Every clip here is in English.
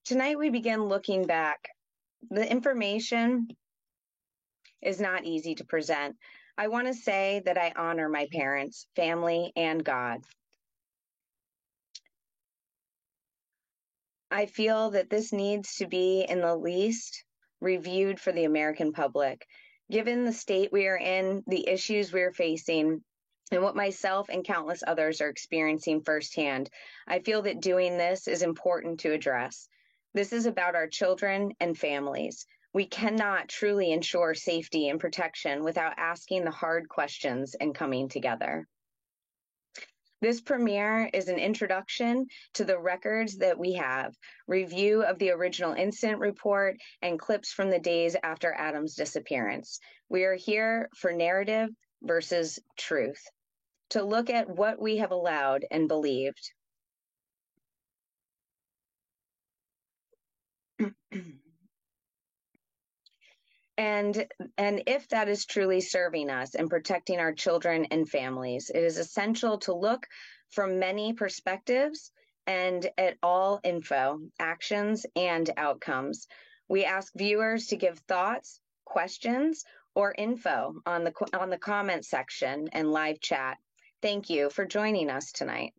Tonight we begin looking back. The information is not easy to present. I want to say that I honor my parents, family, and God. I feel that this needs to be, in the least, reviewed for the American public. Given the state we are in, the issues we are facing, and what myself and countless others are experiencing firsthand, I feel that doing this is important to address. This is about our children and families. We cannot truly ensure safety and protection without asking the hard questions and coming together. This premiere is an introduction to the records that we have, review of the original incident report, and clips from the days after Adam's disappearance. We are here for narrative versus truth, to look at what we have allowed and believed. And if that is truly serving us and protecting our children and families, it is essential to look from many perspectives and at all info, actions, and outcomes. We ask viewers to give thoughts, questions, or info on the comment section and live chat. Thank you for joining us tonight.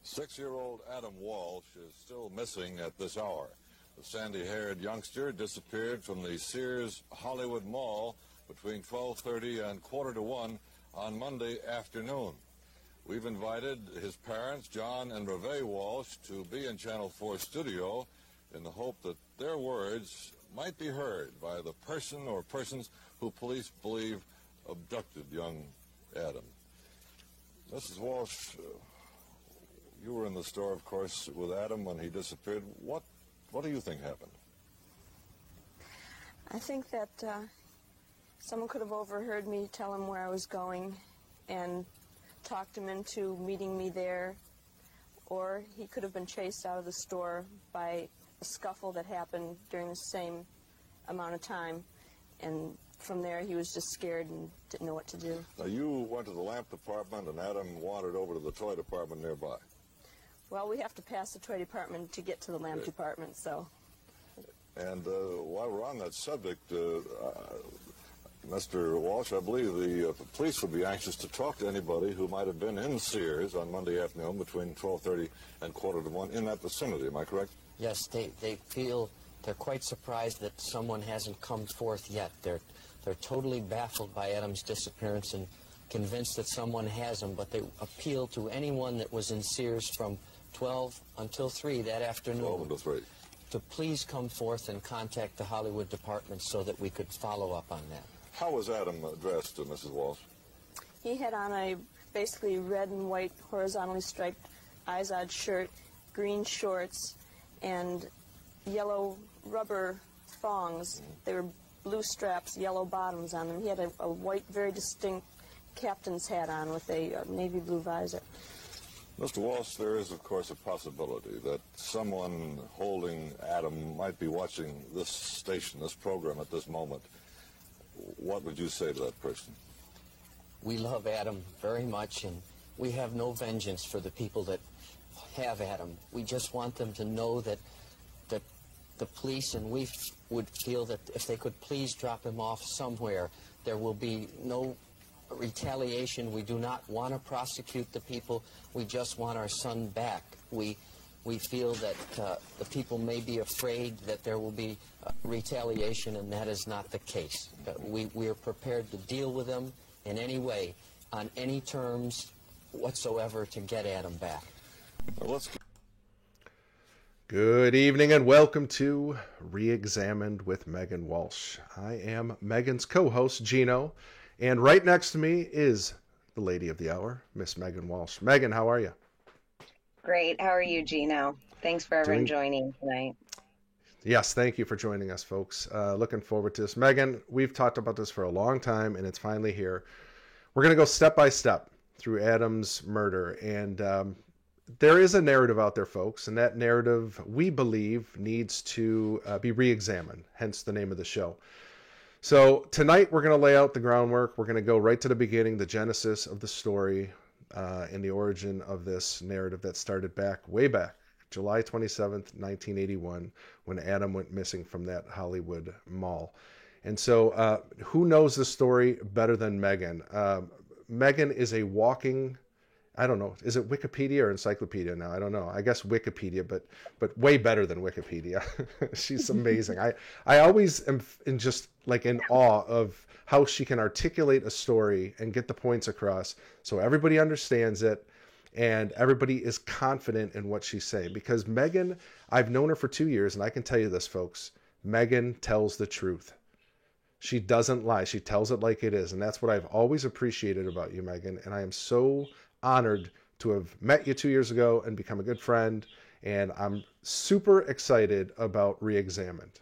6-year-old Adam Walsh is still missing at this hour. The sandy-haired youngster disappeared from the Sears Hollywood Mall between 12:30 and 1:45 on Monday afternoon. We've invited his parents, John and Reve Walsh, to be in Channel 4 studio in the hope that their words might be heard by the person or persons who police believe abducted young Adam. Mrs. Walsh, you were in the store, of course, with Adam when he disappeared. What do you think happened? I think that someone could have overheard me tell him where I was going and talked him into meeting me there, or he could have been chased out of the store by a scuffle that happened during the same amount of time, and from there he was just scared and didn't know what to do. Now, you went to the lamp department and Adam wandered over to the toy department nearby. Well, we have to pass the toy department to get to the lamp department, so. And while we're on that subject, Mr. Walsh, I believe the police would be anxious to talk to anybody who might have been in Sears on Monday afternoon between 12:30 and 1:45 in that vicinity. Am I correct? Yes, they feel they're quite surprised that someone hasn't come forth yet. They're totally baffled by Adam's disappearance and convinced that someone has him, but they appeal to anyone that was in Sears from 12 until 3 that afternoon 12 until 3. to please come forth and contact the Hollywood department so that we could follow up on that. How was Adam dressed, Mrs. Walsh? He had on a basically red and white horizontally striped Izod shirt, green shorts, and yellow rubber thongs. They were blue straps, yellow bottoms on them. He had a white, very distinct captain's hat on with a navy blue visor. Mr. Walsh, there is, of course, a possibility that someone holding Adam might be watching this station, this program at this moment. What would you say to that person? We love Adam very much, and we have no vengeance for the people that have Adam. We just want them to know that the police and we would feel that if they could please drop him off somewhere, there will be no retaliation. We do not want to prosecute the people. We just want our son back. We feel that the people may be afraid that there will be retaliation, and that is not the case. We are prepared to deal with them in any way, on any terms whatsoever, to get Adam back. Well, let's Good evening and welcome to Reexamined with Megan Walsh. I am Megan's co-host, Gino, and right next to me is the lady of the hour, Miss Megan Walsh. Megan, how are you? Great. How are you, Gino? Thanks for everyone joining tonight. Yes, thank you for joining us, folks. Looking forward to this. Megan, we've talked about this for a long time, and it's finally here. We're going to go step by step through Adam's murder, and there is a narrative out there, folks, and that narrative, we believe, needs to be re-examined, hence the name of the show. So tonight we're going to lay out the groundwork. We're going to go right to the beginning, the genesis of the story, and the origin of this narrative that started way back July 27th, 1981, when Adam went missing from that Hollywood mall. And so who knows the story better than Megan? Megan is a walking, I don't know, is it Wikipedia or encyclopedia now? I don't know. I guess Wikipedia, but way better than Wikipedia. She's amazing. I always am just like in awe of how she can articulate a story and get the points across so everybody understands it and everybody is confident in what she's saying. Because Megan, I've known her for 2 years, and I can tell you this, folks, Megan tells the truth. She doesn't lie. She tells it like it is. And that's what I've always appreciated about you, Megan. And I am so honored to have met you 2 years ago and become a good friend. And I'm super excited about Reexamined.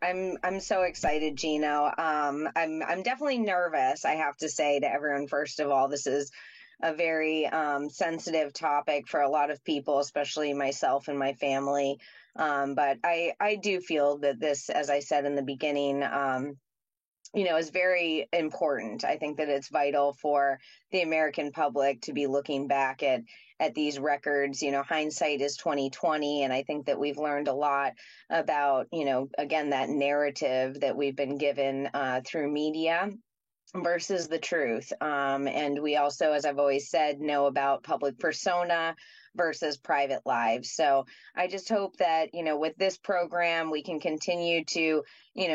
I'm so excited, Gino. I'm definitely nervous, I have to say to everyone. First of all, this is a very sensitive topic for a lot of people, especially myself and my family. But I do feel that this, as I said in the beginning, is very important. I think that it's vital for the American public to be looking back at these records. Hindsight is 2020, and I think that we've learned a lot about, again, that narrative that we've been given through media versus the truth. And we also, as I've always said, know about public persona versus private lives. So I just hope that, with this program, we can continue to,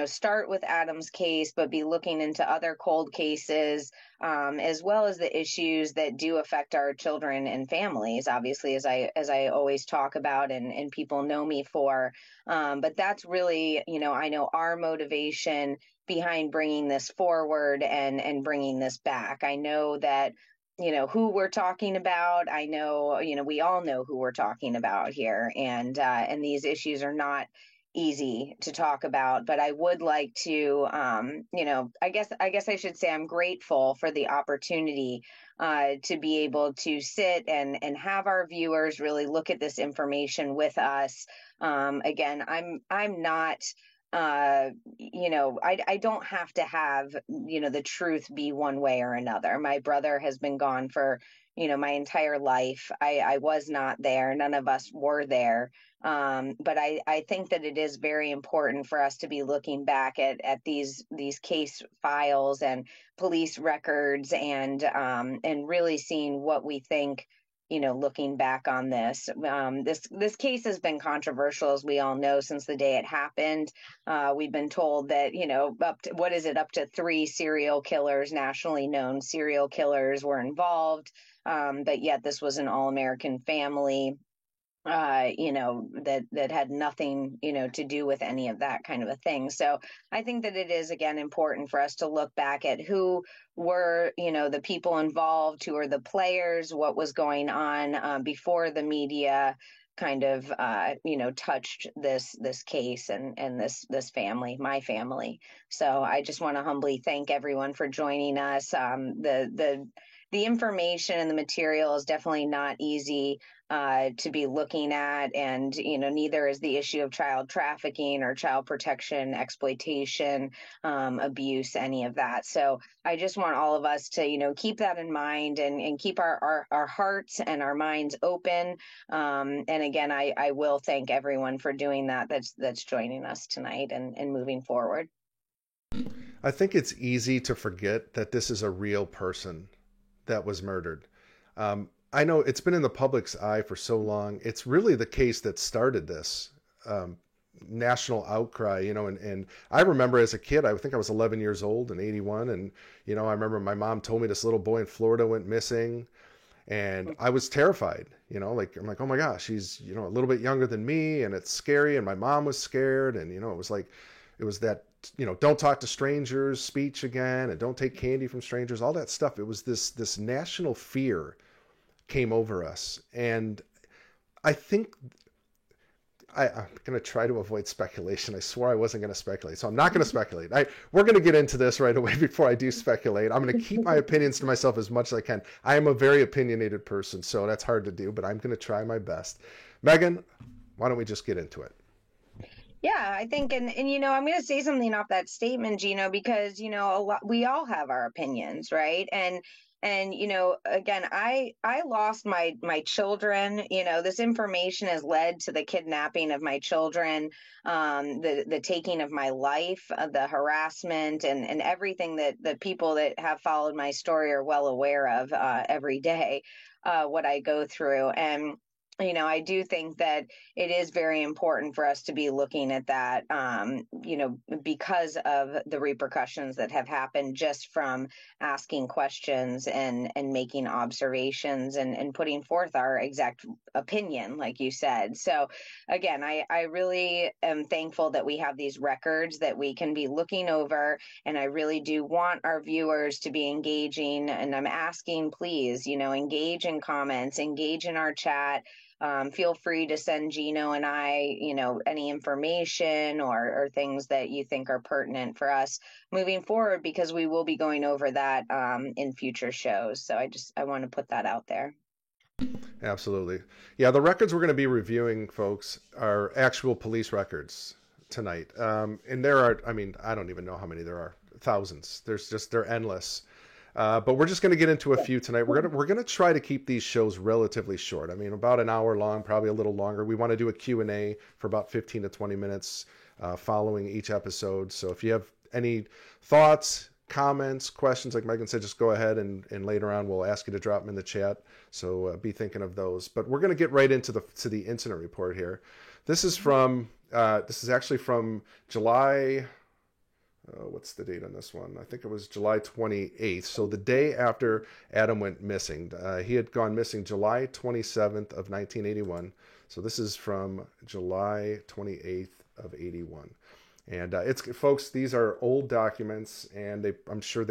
start with Adam's case, but be looking into other cold cases, as well as the issues that do affect our children and families, obviously, as I always talk about and people know me for. But that's really, I know our motivation behind bringing this forward and bringing this back. I know that, who we're talking about. I know, we all know who we're talking about here, and these issues are not easy to talk about, but I would like to, I guess I should say I'm grateful for the opportunity to be able to sit and have our viewers really look at this information with us. Again, I'm not, I don't have to have, the truth be one way or another. My brother has been gone for, my entire life. I was not there. None of us were there. But I think that it is very important for us to be looking back at these case files and police records and really seeing what we think, looking back on this. This case has been controversial, as we all know, since the day it happened. We've been told that, up to 3 serial killers, nationally known serial killers, were involved. But yet this was an all-American family, that had nothing, to do with any of that kind of a thing. So I think that it is, again, important for us to look back at who were, the people involved, who are the players, what was going on before the media kind of, touched this case and this family, my family. So I just want to humbly thank everyone for joining us. The information and the material is definitely not easy to be looking at, and neither is the issue of child trafficking or child protection, exploitation, abuse, any of that. So I just want all of us to keep that in mind and keep our hearts and our minds open. And again, I will thank everyone for doing that. That's joining us tonight and moving forward. I think it's easy to forget that this is a real person that was murdered. I know it's been in the public's eye for so long. It's really the case that started this national outcry, and I remember as a kid, I think I was 11 years old in 81. And, I remember my mom told me this little boy in Florida went missing, and I was terrified, I'm like, oh my gosh, he's, a little bit younger than me, and it's scary. And my mom was scared. And, it was that, don't talk to strangers speech again, and don't take candy from strangers, all that stuff. It was this national fear came over us. And I think I'm going to try to avoid speculation. I swore I wasn't going to speculate, so I'm not going to speculate. We're going to get into this right away before I do speculate. I'm going to keep my opinions to myself as much as I can. I am a very opinionated person, so that's hard to do, but I'm going to try my best. Megan, why don't we just get into it? Yeah, I think, and I'm going to say something off that statement, Gino, because, we all have our opinions, right? And And, again, I lost my children. This information has led to the kidnapping of my children, the taking of my life, the harassment, and everything that the people that have followed my story are well aware of every day, what I go through. And I do think that it is very important for us to be looking at that, because of the repercussions that have happened just from asking questions and making observations and putting forth our exact opinion, like you said. So again, I really am thankful that we have these records that we can be looking over. And I really do want our viewers to be engaging. And I'm asking, please, engage in comments, engage in our chat. Feel free to send Gino and I, any information or things that you think are pertinent for us moving forward, because we will be going over that in future shows. So I want to put that out there. Absolutely. Yeah, the records we're going to be reviewing, folks, are actual police records tonight. And there are, I don't even know how many there are. Thousands. They're endless. But we're just going to get into a few tonight. We're going to try to keep these shows relatively short. About an hour long, probably a little longer. We want to do a Q&A for about 15 to 20 minutes following each episode. So if you have any thoughts, comments, questions, like Megan said, just go ahead and later on we'll ask you to drop them in the chat. So be thinking of those. But we're going to get right into the incident report here. This is actually from July. What's the date on this one? I think it was July 28th. So the day after Adam went missing. He had gone missing July 27th of 1981. So this is from July 28th of 81. And folks, these are old documents, and I'm sure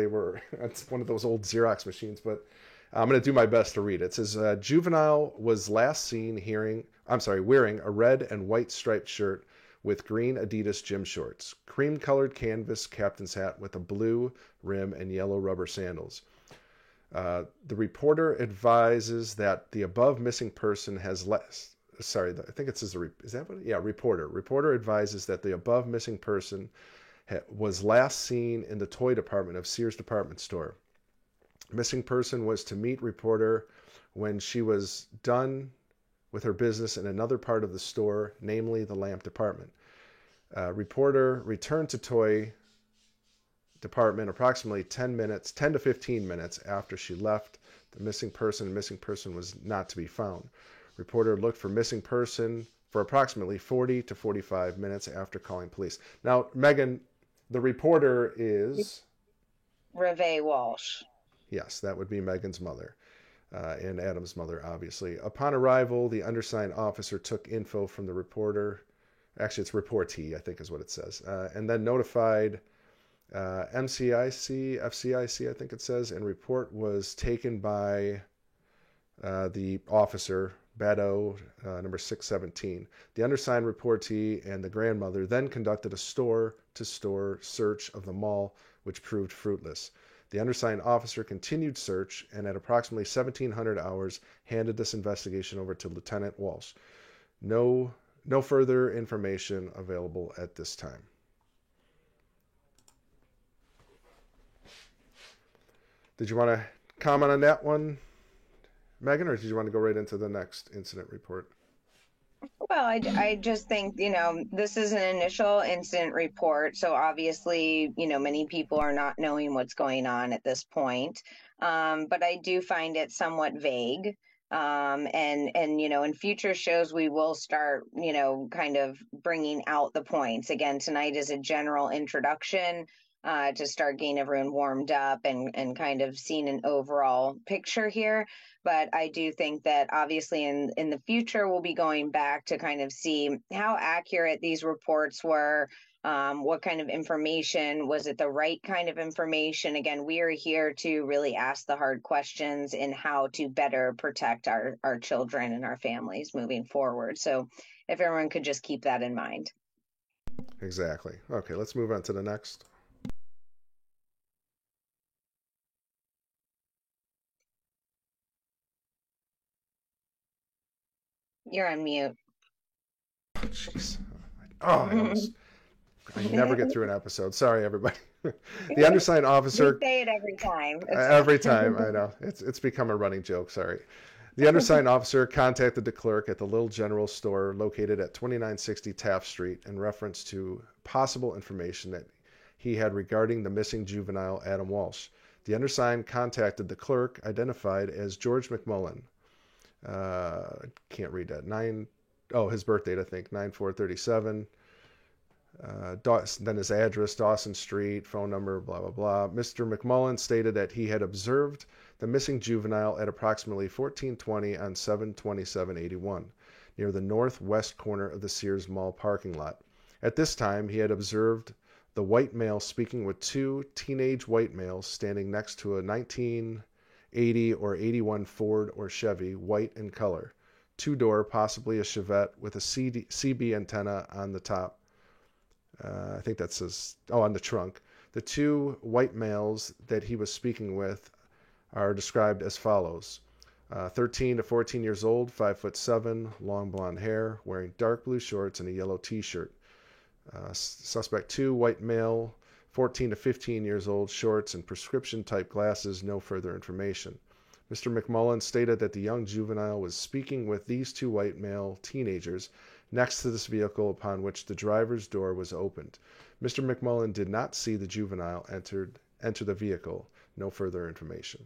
it's one of those old Xerox machines, but I'm going to do my best to read it. It says, juvenile was last seen wearing a red and white striped shirt with green Adidas gym shorts, cream-colored canvas captain's hat with a blue rim and yellow rubber sandals. The reporter advises that the above missing person has less. Sorry, I think it says, is that what? Yeah, reporter. Reporter advises that the above missing person was last seen in the toy department of Sears department store. Missing person was to meet reporter when she was done with her business in another part of the store, namely the lamp department. Reporter returned to toy department approximately 10 to 15 minutes after she left. The missing person was not to be found. Reporter looked for missing person for approximately 40 to 45 minutes after calling police. Now, Megan, the reporter is? Reve Walsh. Yes, that would be Megan's mother. And Adam's mother, obviously. Upon arrival, the undersigned officer took info from the reporter. Actually, it's reportee, I think is what it says. And then notified FCIC, I think it says, and report was taken by the officer, Badeau, number 617. The undersigned reportee and the grandmother then conducted a store-to-store search of the mall, which proved fruitless. The undersigned officer continued search and at approximately 1700 hours handed this investigation over to Lieutenant Walsh. No further information available at this time. Did you want to comment on that one, Megan, or did you want to go right into the next incident report? Well, I just think, this is an initial incident report. So obviously, many people are not knowing what's going on at this point. But I do find it somewhat vague. And in future shows, we will start, kind of bringing out the points. Again, tonight is a general introduction to start getting everyone warmed up and kind of seeing an overall picture here. But I do think that obviously in the future, we'll be going back to kind of see how accurate these reports were, what kind of information, was it the right kind of information? Again, we are here to really ask the hard questions in how to better protect our children and our families moving forward. So if everyone could just keep that in mind. Exactly. Okay, let's move on to the next. You're on mute. Oh, jeez. I never get through an episode. Sorry, everybody. The undersigned officer. We say it every time. Every time, I know. It's become a running joke, sorry. The undersigned officer contacted the clerk at the Little General Store located at 2960 Taft Street in reference to possible information that he had regarding the missing juvenile Adam Walsh. The undersigned contacted the clerk, identified as George McMullen. Can't read that. His birth date, I think, 9/4/37. Then his address, Dawson Street, phone number, blah, blah, blah. Mr. McMullen stated that he had observed the missing juvenile at approximately 14:20 on 7/27/81, near the northwest corner of the Sears Mall parking lot. At this time, he had observed the white male speaking with two teenage white males standing next to a 1980 or 81 Ford or Chevy, white in color, two-door, possibly a Chevette, with a CB antenna on the top. I think that says, on the trunk. The two white males that he was speaking with are described as follows. 13 to 14 years old, 5'7", long blonde hair, wearing dark blue shorts and a yellow t-shirt. Suspect 2, white male, 14 to 15 years old, shorts and prescription-type glasses, no further information. Mr. McMullen stated that the young juvenile was speaking with these two white male teenagers next to this vehicle upon which the driver's door was opened. Mr. McMullen did not see the juvenile enter the vehicle. No further information.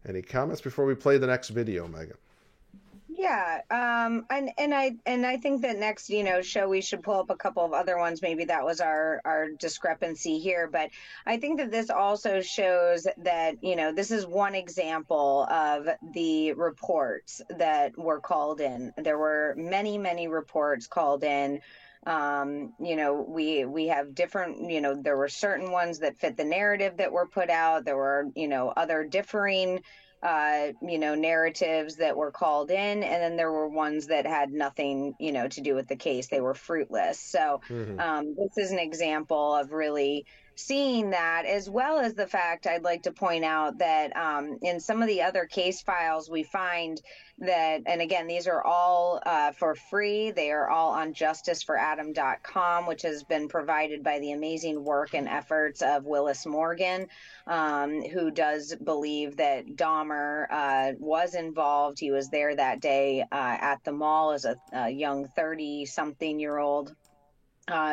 Any comments before we play the next video, Megan? Yeah, and I think that next, show we should pull up a couple of other ones. Maybe that was our discrepancy here, but I think that this also shows that, this is one example of the reports that were called in. There were many, many reports called in. We have different, there were certain ones that fit the narrative that were put out. There were, other differing narratives that were called in, and then there were ones that had nothing, to do with the case. They were fruitless. So this is an example of really seeing that, as well as the fact I'd like to point out that in some of the other case files we find that, and again, these are all for free. They are all on justiceforadam.com, which has been provided by the amazing work and efforts of Willis Morgan, who does believe that Dahmer was involved. He was there that day at the mall as a young 30-something-year-old.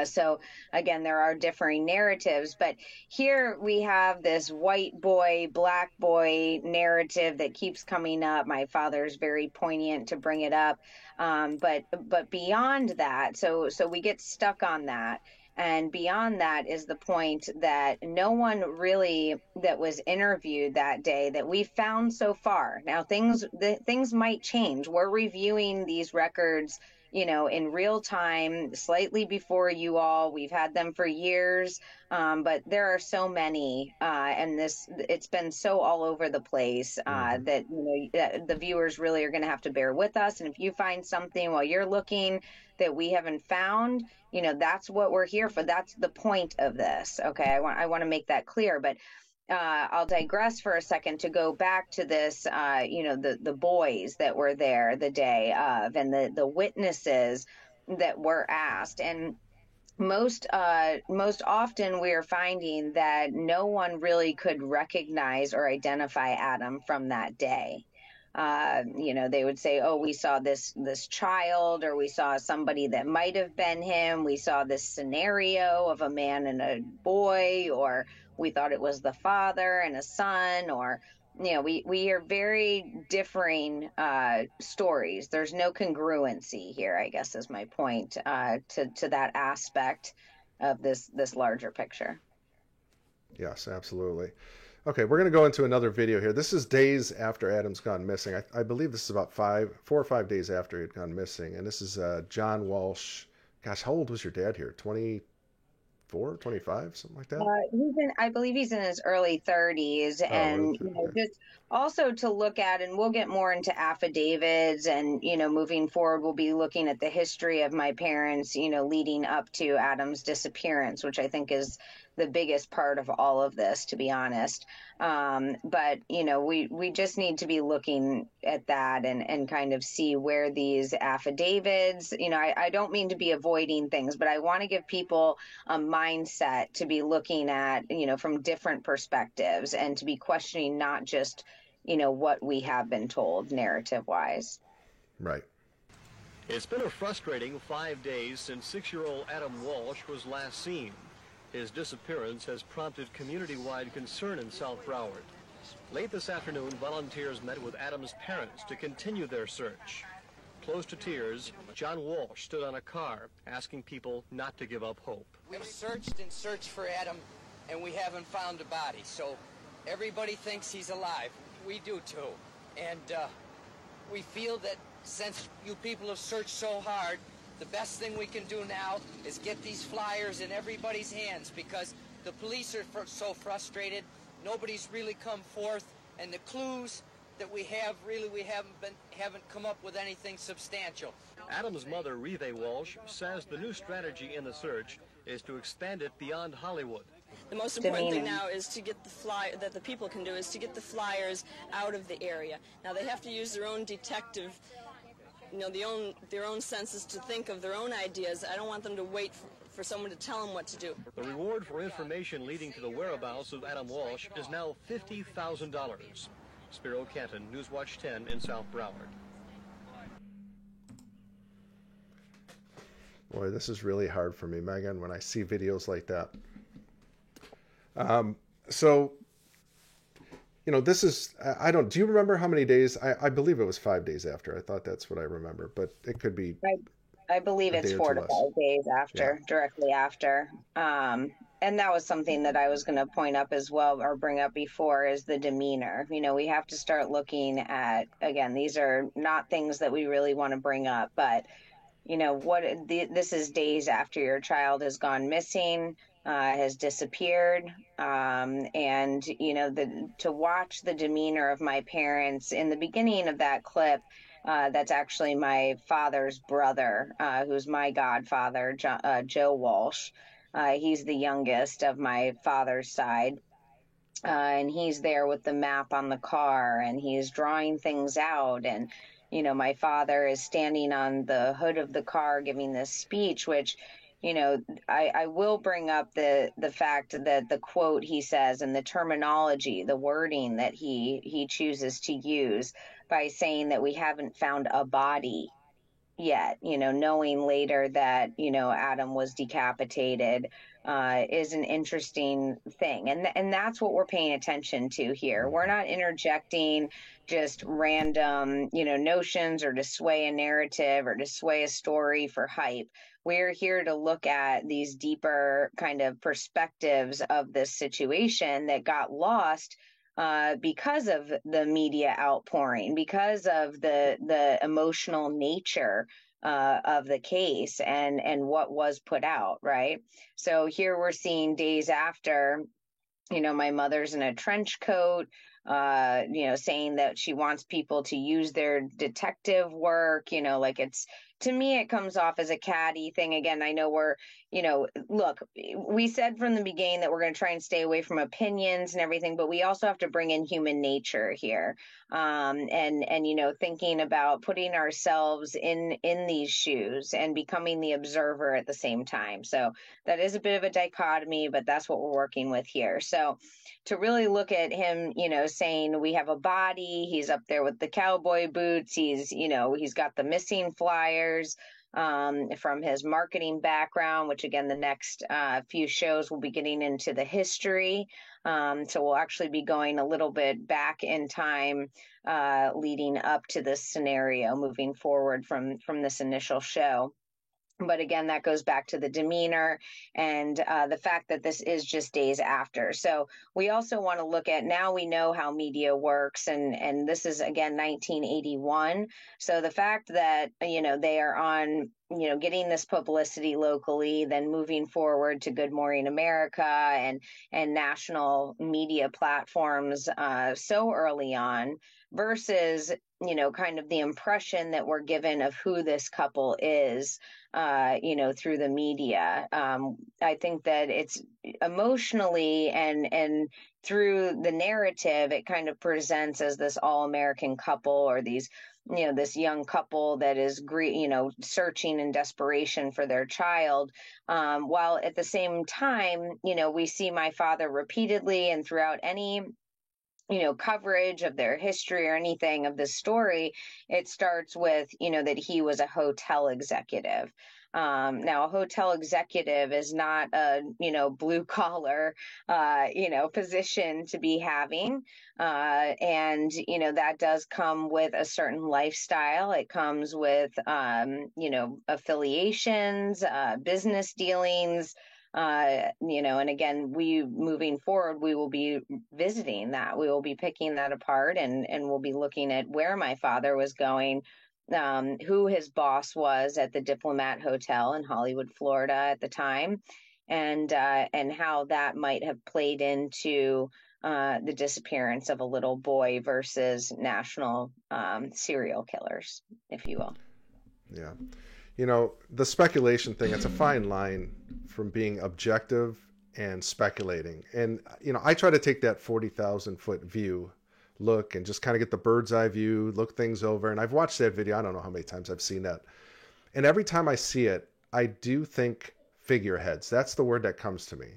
So again, there are differing narratives, but here we have this white boy, black boy narrative that keeps coming up. My father's very poignant to bring it up. But beyond that, so we get stuck on that. And beyond that is the point that no one really that was interviewed that day that we found so far. Now things might change. We're reviewing these records, in real time, slightly before you all. We've had them for years, but there are so many, and it's been so all over the place that the viewers really are going to have to bear with us. And if you find something while you're looking that we haven't found, that's what we're here for. That's the point of this. Okay, I want to make that clear, but. I'll digress for a second to go back to this, the boys that were there the day of, and the witnesses that were asked. And most often we are finding that no one really could recognize or identify Adam from that day. They would say, oh, we saw this child, or we saw somebody that might have been him. We saw this scenario of a man and a boy, or we thought it was the father and a son, or, we hear very differing stories. There's no congruency here, I guess is my point, to that aspect of this larger picture. Yes, absolutely. Okay, we're going to go into another video here. This is days after Adam's gone missing. I believe this is about 4 or 5 days after he had gone missing. And this is John Walsh. Gosh, how old was your dad here? 24, 25, something like that? I believe he's in his early 30s. And just also to look at, and we'll get more into affidavits, and, moving forward, we'll be looking at the history of my parents, leading up to Adam's disappearance, which I think is the biggest part of all of this, to be honest. But we just need to be looking at that and kind of see where these affidavits, I don't mean to be avoiding things, but I want to give people a mindset to be looking at, from different perspectives, and to be questioning not just, what we have been told narrative wise. Right. It's been a frustrating 5 days since 6-year-old Adam Walsh was last seen. His disappearance has prompted community-wide concern in South Broward. Late this afternoon, volunteers met with Adam's parents to continue their search. Close to tears, John Walsh stood on a car asking people not to give up hope. We've searched and searched for Adam, and we haven't found a body. So everybody thinks he's alive. We do too. And we feel that since you people have searched so hard, the best thing we can do now is get these flyers in everybody's hands, because the police are so frustrated. Nobody's really come forth, and the clues that we have, really, we haven't come up with anything substantial. Adam's mother, Rive Walsh, says the new strategy in the search is to expand it beyond Hollywood. The most important thing now is to get the people can do is to get the flyers out of the area. Now they have to use their own detective, their own senses to think of their own ideas. I don't want them to wait for someone to tell them what to do. The reward for information leading to the whereabouts of Adam Walsh is now $50,000. Spiro Canton, Newswatch 10 in South Broward. Boy, this is really hard for me, Megan, when I see videos like that. This is, do you remember how many days? I believe it was 5 days after. I thought that's what I remember, but it could be. I believe it's 4 to 5 days after, directly after. And that was something that I was going to point up as well, or bring up before, is the demeanor. We have to start looking at, again, these are not things that we really want to bring up, but, this is days after your child has gone missing, has disappeared. And, to watch the demeanor of my parents in the beginning of that clip, that's actually my father's brother, who's my godfather, Joe Walsh. He's the youngest of my father's side. And he's there with the map on the car, and he's drawing things out. And, my father is standing on the hood of the car giving this speech, which, I will bring up the fact that the quote he says, and the terminology, the wording that he chooses to use, by saying that we haven't found a body yet, knowing later that, Adam was decapitated, is an interesting thing. And that's what we're paying attention to here. We're not interjecting just random, notions, or to sway a narrative, or to sway a story for hype. We're here to look at these deeper kind of perspectives of this situation that got lost because of the media outpouring, because of the emotional nature of the case and what was put out, right? So here we're seeing days after, my mother's in a trench coat, saying that she wants people to use their detective work, like it's, to me, it comes off as a catty thing. Again, I know we're, look, we said from the beginning that we're going to try and stay away from opinions and everything, but we also have to bring in human nature here. And thinking about putting ourselves in these shoes and becoming the observer at the same time. So that is a bit of a dichotomy, but that's what we're working with here. So to really look at him, saying we have a body, he's up there with the cowboy boots, he's got the missing flyers from his marketing background, which again, the next few shows we'll be getting into the history. So we'll actually be going a little bit back in time, leading up to this scenario, moving forward from this initial show. But again, that goes back to the demeanor and the fact that this is just days after. So we also want to look at, now we know how media works, and this is, again, 1981. So the fact that, they are on, getting this publicity locally, then moving forward to Good Morning America and national media platforms so early on, versus kind of the impression that we're given of who this couple is, through the media. I think that it's emotionally and through the narrative, it kind of presents as this all-American couple, or these, this young couple that is, searching in desperation for their child. While at the same time, we see my father repeatedly and throughout any coverage of their history or anything of this story, it starts with, that he was a hotel executive. Now, a hotel executive is not a, blue collar, position to be having. And, that does come with a certain lifestyle. It comes with, affiliations, business dealings, and again, moving forward, we will be visiting that. We will be picking that apart, and we'll be looking at where my father was going, who his boss was at the Diplomat Hotel in Hollywood, Florida at the time, and how that might have played into the disappearance of a little boy versus national serial killers, if you will. Yeah. The speculation thing, it's a fine line from being objective and speculating. And, I try to take that 40,000 foot view look and just kind of get the bird's eye view, look things over. And I've watched that video. I don't know how many times I've seen that. And every time I see it, I do think figureheads. That's the word that comes to me.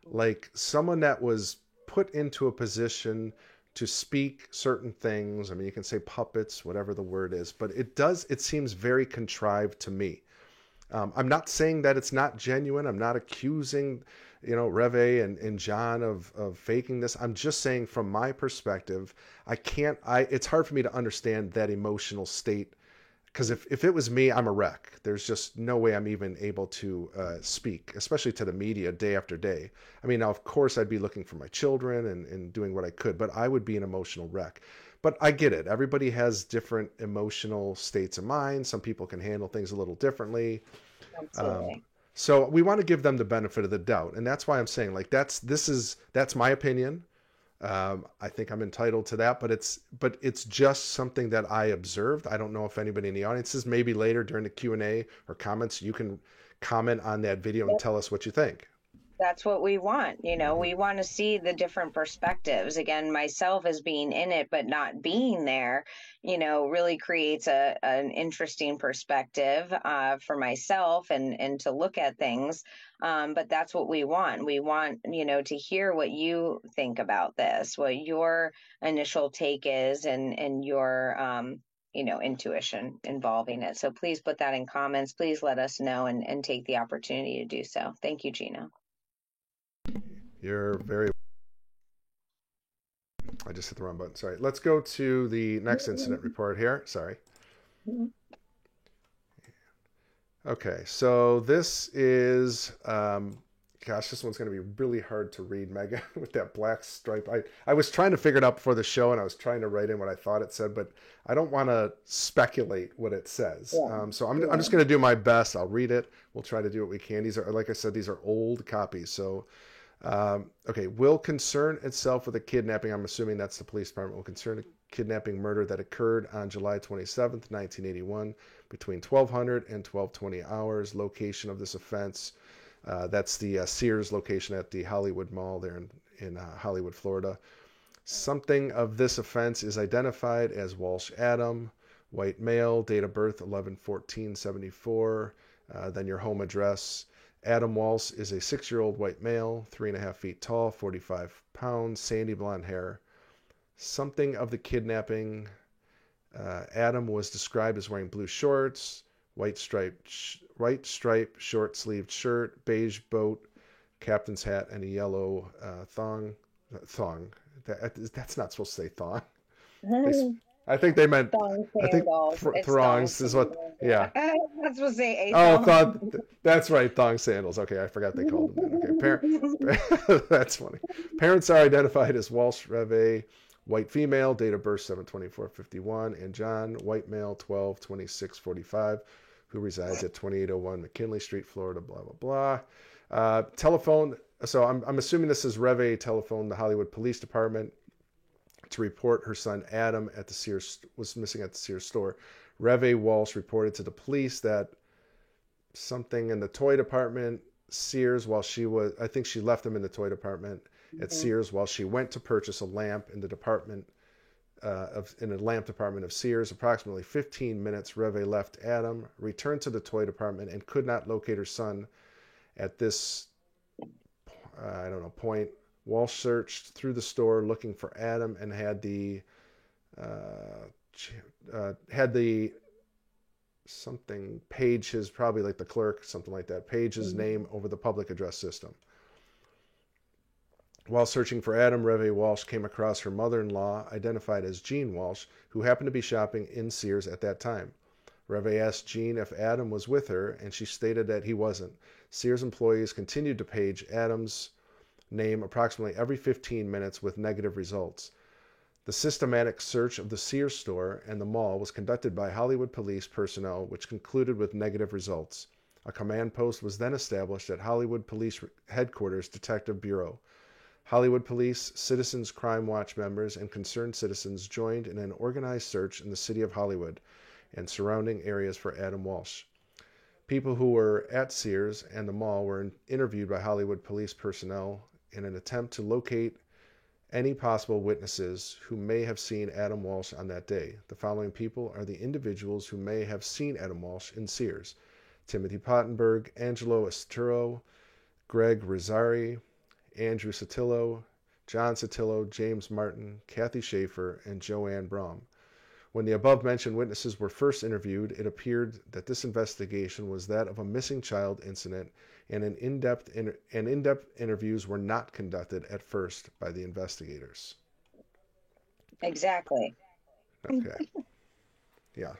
Like someone that was put into a position to speak certain things. I mean, you can say puppets, whatever the word is, but it seems very contrived to me. I'm not saying that it's not genuine. I'm not accusing, Reve and John of faking this. I'm just saying from my perspective, it's hard for me to understand that emotional state. Because if it was me, I'm a wreck. There's just no way I'm even able to speak, especially to the media day after day. I mean, now, of course, I'd be looking for my children and doing what I could, but I would be an emotional wreck. But I get it. Everybody has different emotional states of mind. Some people can handle things a little differently. Absolutely. So we want to give them the benefit of the doubt. And that's why I'm saying, like, that's my opinion. I think I'm entitled to that, but it's just something that I observed. I don't know if anybody in the audience is, maybe later during the Q&A or comments, you can comment on that video and tell us what you think. That's what we want. We want to see the different perspectives. Again, myself as being in it, but not being there, really creates an interesting perspective for myself and to look at things. But that's what we want. We want, to hear what you think about this, what your initial take is and your, intuition involving it. So please put that in comments. Please let us know and take the opportunity to do so. Thank you, Gina. You're very... I just hit the wrong button. Sorry. Let's go to the next incident report here. Sorry. Okay, so this is... gosh, this one's going to be really hard to read, Megan, with that black stripe. I was trying to figure it out before the show, and I was trying to write in what I thought it said, but I don't want to speculate what it says. Yeah. So I'm just going to do my best. I'll read it. We'll try to do what we can. These are, like I said, these are old copies. So, okay, will concern itself with a kidnapping. I'm assuming that's the police department. Will concern a kidnapping murder that occurred on July 27th, 1981, between 1200 and 1220 hours. Location of this offense. That's the Sears location at the Hollywood Mall there in Hollywood, Florida. Something of this offense is identified as Walsh Adam, white male, date of birth 11/14/74, then your home address. Adam Walsh is a 6-year-old white male, 3.5 feet tall, 45 pounds, sandy blonde hair. Something of the kidnapping. Adam was described as wearing blue shorts, white striped short-sleeved shirt, beige boat, captain's hat, and a yellow thong. That's not supposed to say thong. I think they meant. I think thongs is what. Yeah. That's supposed to say that's right. Thong sandals. Okay, I forgot they called them that. Okay, that's funny. Parents are identified as Walsh Reve, white female, date of birth 7/24/51, and John, white male, 12/26/45. Who resides at 2801 McKinley Street, Florida, blah, blah, blah. Telephone. So I'm assuming this is Reve telephone, the Hollywood Police Department. to report her son Adam was missing at the Sears store. Reve Walsh reported to the police that something in the toy department Sears while I think she left him in the toy department at Sears while she went to purchase a lamp in the lamp department of Sears. Approximately 15 minutes, Reve left Adam, returned to the toy department, and could not locate her son at this point. Walsh searched through the store looking for Adam and had the something page his, probably like the clerk, something like that, page his name over the public address system. While searching for Adam, Reve Walsh came across her mother-in-law, identified as Jean Walsh, who happened to be shopping in Sears at that time. Reve asked Jean if Adam was with her, and she stated that he wasn't. Sears employees continued to page Adam's name approximately every 15 minutes with negative results. The systematic search of the Sears store and the mall was conducted by Hollywood police personnel, which concluded with negative results. A command post was then established at Hollywood Police Headquarters Detective Bureau. Hollywood Police, Citizens Crime Watch members, and concerned citizens joined in an organized search in the city of Hollywood and surrounding areas for Adam Walsh. People who were at Sears and the mall were interviewed by Hollywood police personnel in an attempt to locate any possible witnesses who may have seen Adam Walsh on that day. The following people are the individuals who may have seen Adam Walsh in Sears: Timothy Pottenberg, Angelo Esturo, Greg Rizzari, Andrew Sotillo, John Sotillo, James Martin, Kathy Schaefer, and Joanne Braum. When the above-mentioned witnesses were first interviewed, it appeared that this investigation was that of a missing child incident, and in-depth interviews were not conducted at first by the investigators. Exactly. Okay. Yeah.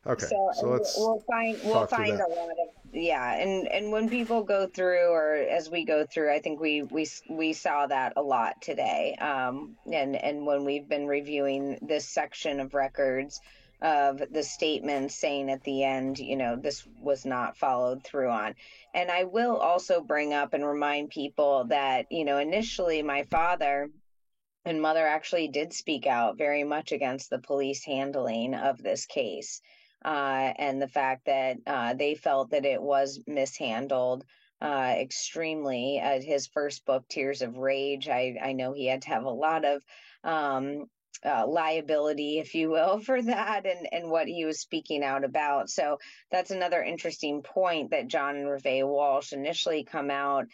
Okay. So let's we'll find a lot of, and when people go through, or as we go through, I think we saw that a lot today. And when we've been reviewing this section of records of the statements saying at the end, this was not followed through on. And I will also bring up and remind people that, initially my father and mother actually did speak out very much against the police handling of this case. And the fact that they felt that it was mishandled extremely. His first book, Tears of Rage, I know he had to have a lot of liability, if you will, for that and what he was speaking out about. So that's another interesting point, that John and Reve Walsh initially come out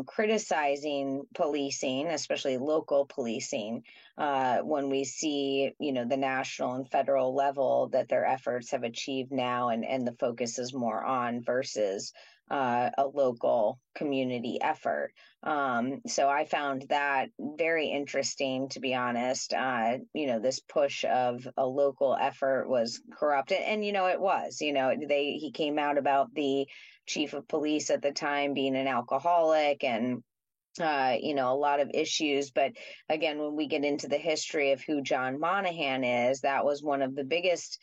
criticizing policing, especially local policing, when we see, the national and federal level that their efforts have achieved now, and the focus is more on versus a local community effort. So I found that very interesting, to be honest. This push of a local effort was corrupt, and it was. He came out about the chief of police at the time being an alcoholic, and a lot of issues. But again, when we get into the history of who John Monahan is, that was one of the biggest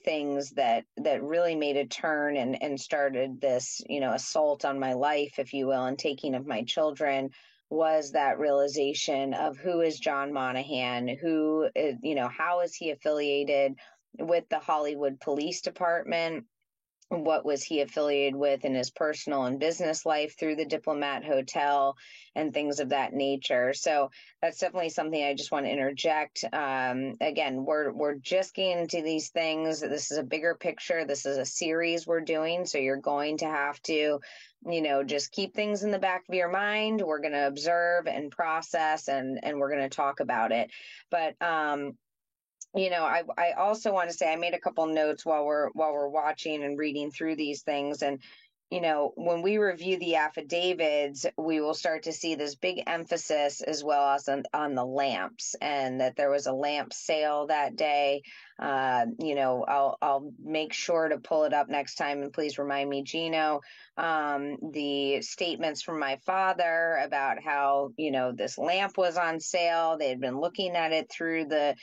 things that really made a turn and started this, assault on my life, if you will, and taking of my children, was that realization of who is John Monahan, who is, how is he affiliated with the Hollywood Police Department? What was he affiliated with in his personal and business life through the Diplomat Hotel and things of that nature. So that's definitely something I just want to interject. Again, we're just getting into these things. This is a bigger picture. This is a series we're doing. So you're going to have to, just keep things in the back of your mind. We're going to observe and process, and we're going to talk about it. But, I also want to say, I made a couple notes while we're watching and reading through these things. And, when we review the affidavits, we will start to see this big emphasis as well as on the lamps, and that there was a lamp sale that day. I'll make sure to pull it up next time, and please remind me, Gino, the statements from my father about how, this lamp was on sale. They had been looking at it through the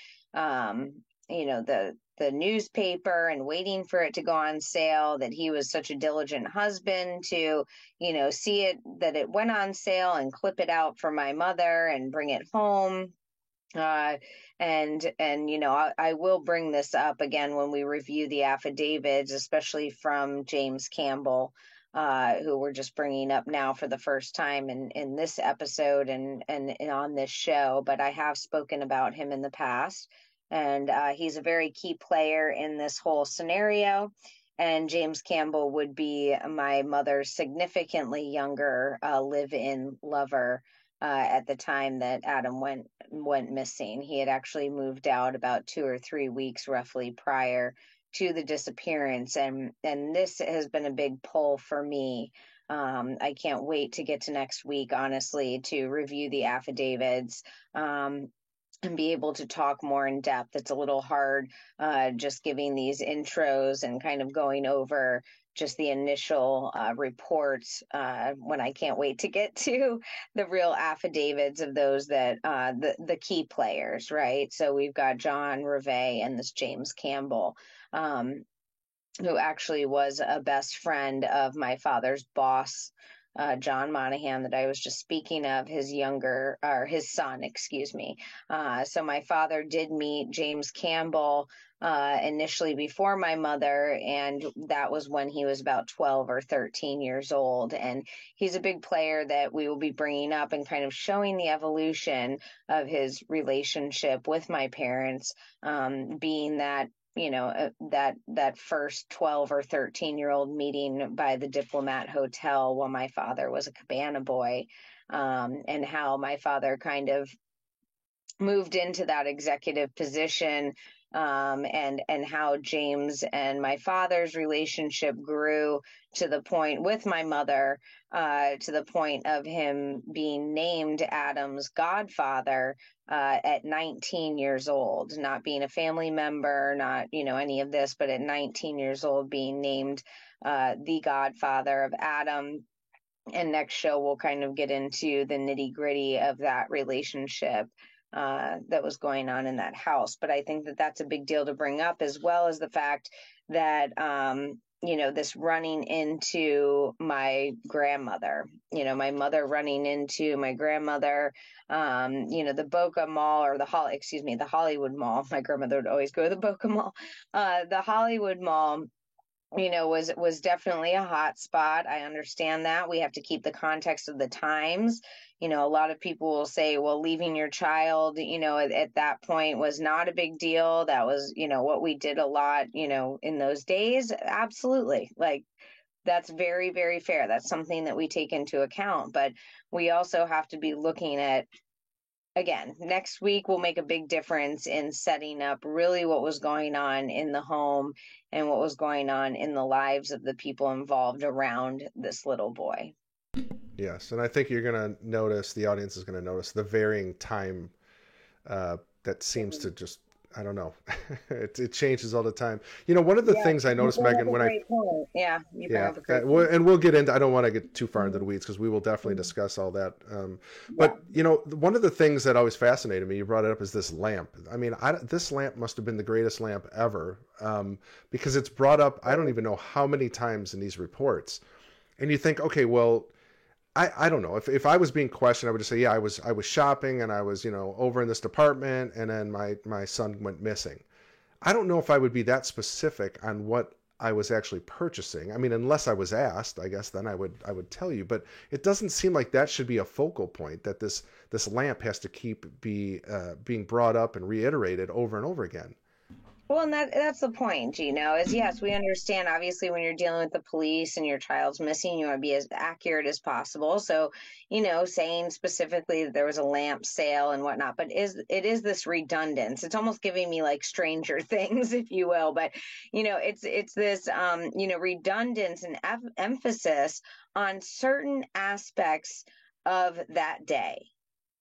newspaper and waiting for it to go on sale, that he was such a diligent husband to, see it, that it went on sale, and clip it out for my mother and bring it home. Uh, and I will bring this up again when we review the affidavits, especially from James Campbell, who we're just bringing up now for the first time in this episode and on this show. But I have spoken about him in the past, and he's a very key player in this whole scenario. And James Campbell would be my mother's significantly younger live-in lover at the time that Adam went missing. He had actually moved out about 2 or 3 weeks roughly prior to the disappearance, and this has been a big pull for me. I can't wait to get to next week, honestly, to review the affidavits. And be able to talk more in depth. It's a little hard just giving these intros and kind of going over just the initial reports when I can't wait to get to the real affidavits of those that the key players, right? So we've got John Reve and this James Campbell, who actually was a best friend of my father's boss, John Monahan, that I was just speaking of, his son, excuse me. So my father did meet James Campbell initially before my mother, and that was when he was about 12 or 13 years old. And he's a big player that we will be bringing up and kind of showing the evolution of his relationship with my parents, being that that first 12 or 13-year-old meeting by the Diplomat Hotel while my father was a cabana boy, and how my father kind of moved into that executive position, and how James and my father's relationship grew to the point with my mother, to the point of him being named Adam's godfather at 19 years old, not being a family member, not any of this, but at 19 years old being named the godfather of Adam. And next show we'll kind of get into the nitty gritty of that relationship that was going on in that house. But I think that that's a big deal to bring up, as well as the fact that, this running into my grandmother, my mother running into my grandmother, the Boca Mall or the Hollywood Mall. My grandmother would always go to the Boca Mall. The Hollywood Mall was definitely a hot spot. I understand that. We have to keep the context of the times. A lot of people will say, well, leaving your child, at that point was not a big deal. That was, what we did a lot, in those days. Absolutely. Like, that's very, very fair. That's something that we take into account. But we also have to be looking at, again, next week will make a big difference in setting up really what was going on in the home and what was going on in the lives of the people involved around this little boy. Yes, and I think you're going to notice, the audience is going to notice the varying time that seems to just, I don't know, it changes all the time. One of the things I noticed, Megan, when and we'll get into, I don't want to get too far into the weeds because we will definitely discuss all that. But one of the things that always fascinated me, you brought it up, is this lamp. I mean, this lamp must have been the greatest lamp ever, because it's brought up, I don't even know how many times in these reports. And you think, okay, well, I don't know. If I was being questioned, I would just say, yeah, I was shopping and I was, over in this department, and then my son went missing. I don't know if I would be that specific on what I was actually purchasing. I mean, unless I was asked, I guess then I would tell you. But it doesn't seem like that should be a focal point, that this lamp has to keep being brought up and reiterated over and over again. Well, and that's the point, is yes, we understand, obviously, when you're dealing with the police and your child's missing, you want to be as accurate as possible. So, saying specifically that there was a lamp sale and whatnot, but it is this redundance. It's almost giving me like Stranger Things, if you will. But, it's this, redundance and emphasis on certain aspects of that day,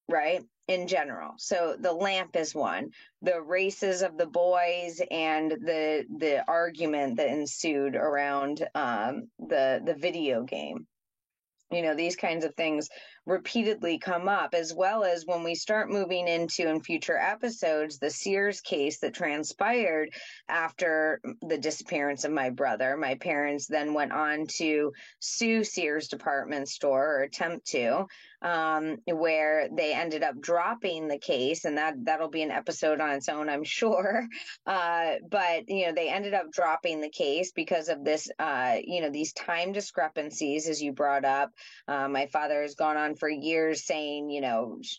right? In general. So the lamp is one, the races of the boys and the argument that ensued around the video game. these kinds of things repeatedly come up, as well as when we start moving into in future episodes, the Sears case that transpired after the disappearance of my brother. My parents then went on to sue Sears department store, or attempt to, where they ended up dropping the case, and that'll be an episode on its own, I'm sure. But they ended up dropping the case because of this, these time discrepancies, as you brought up. My father has gone on for years saying,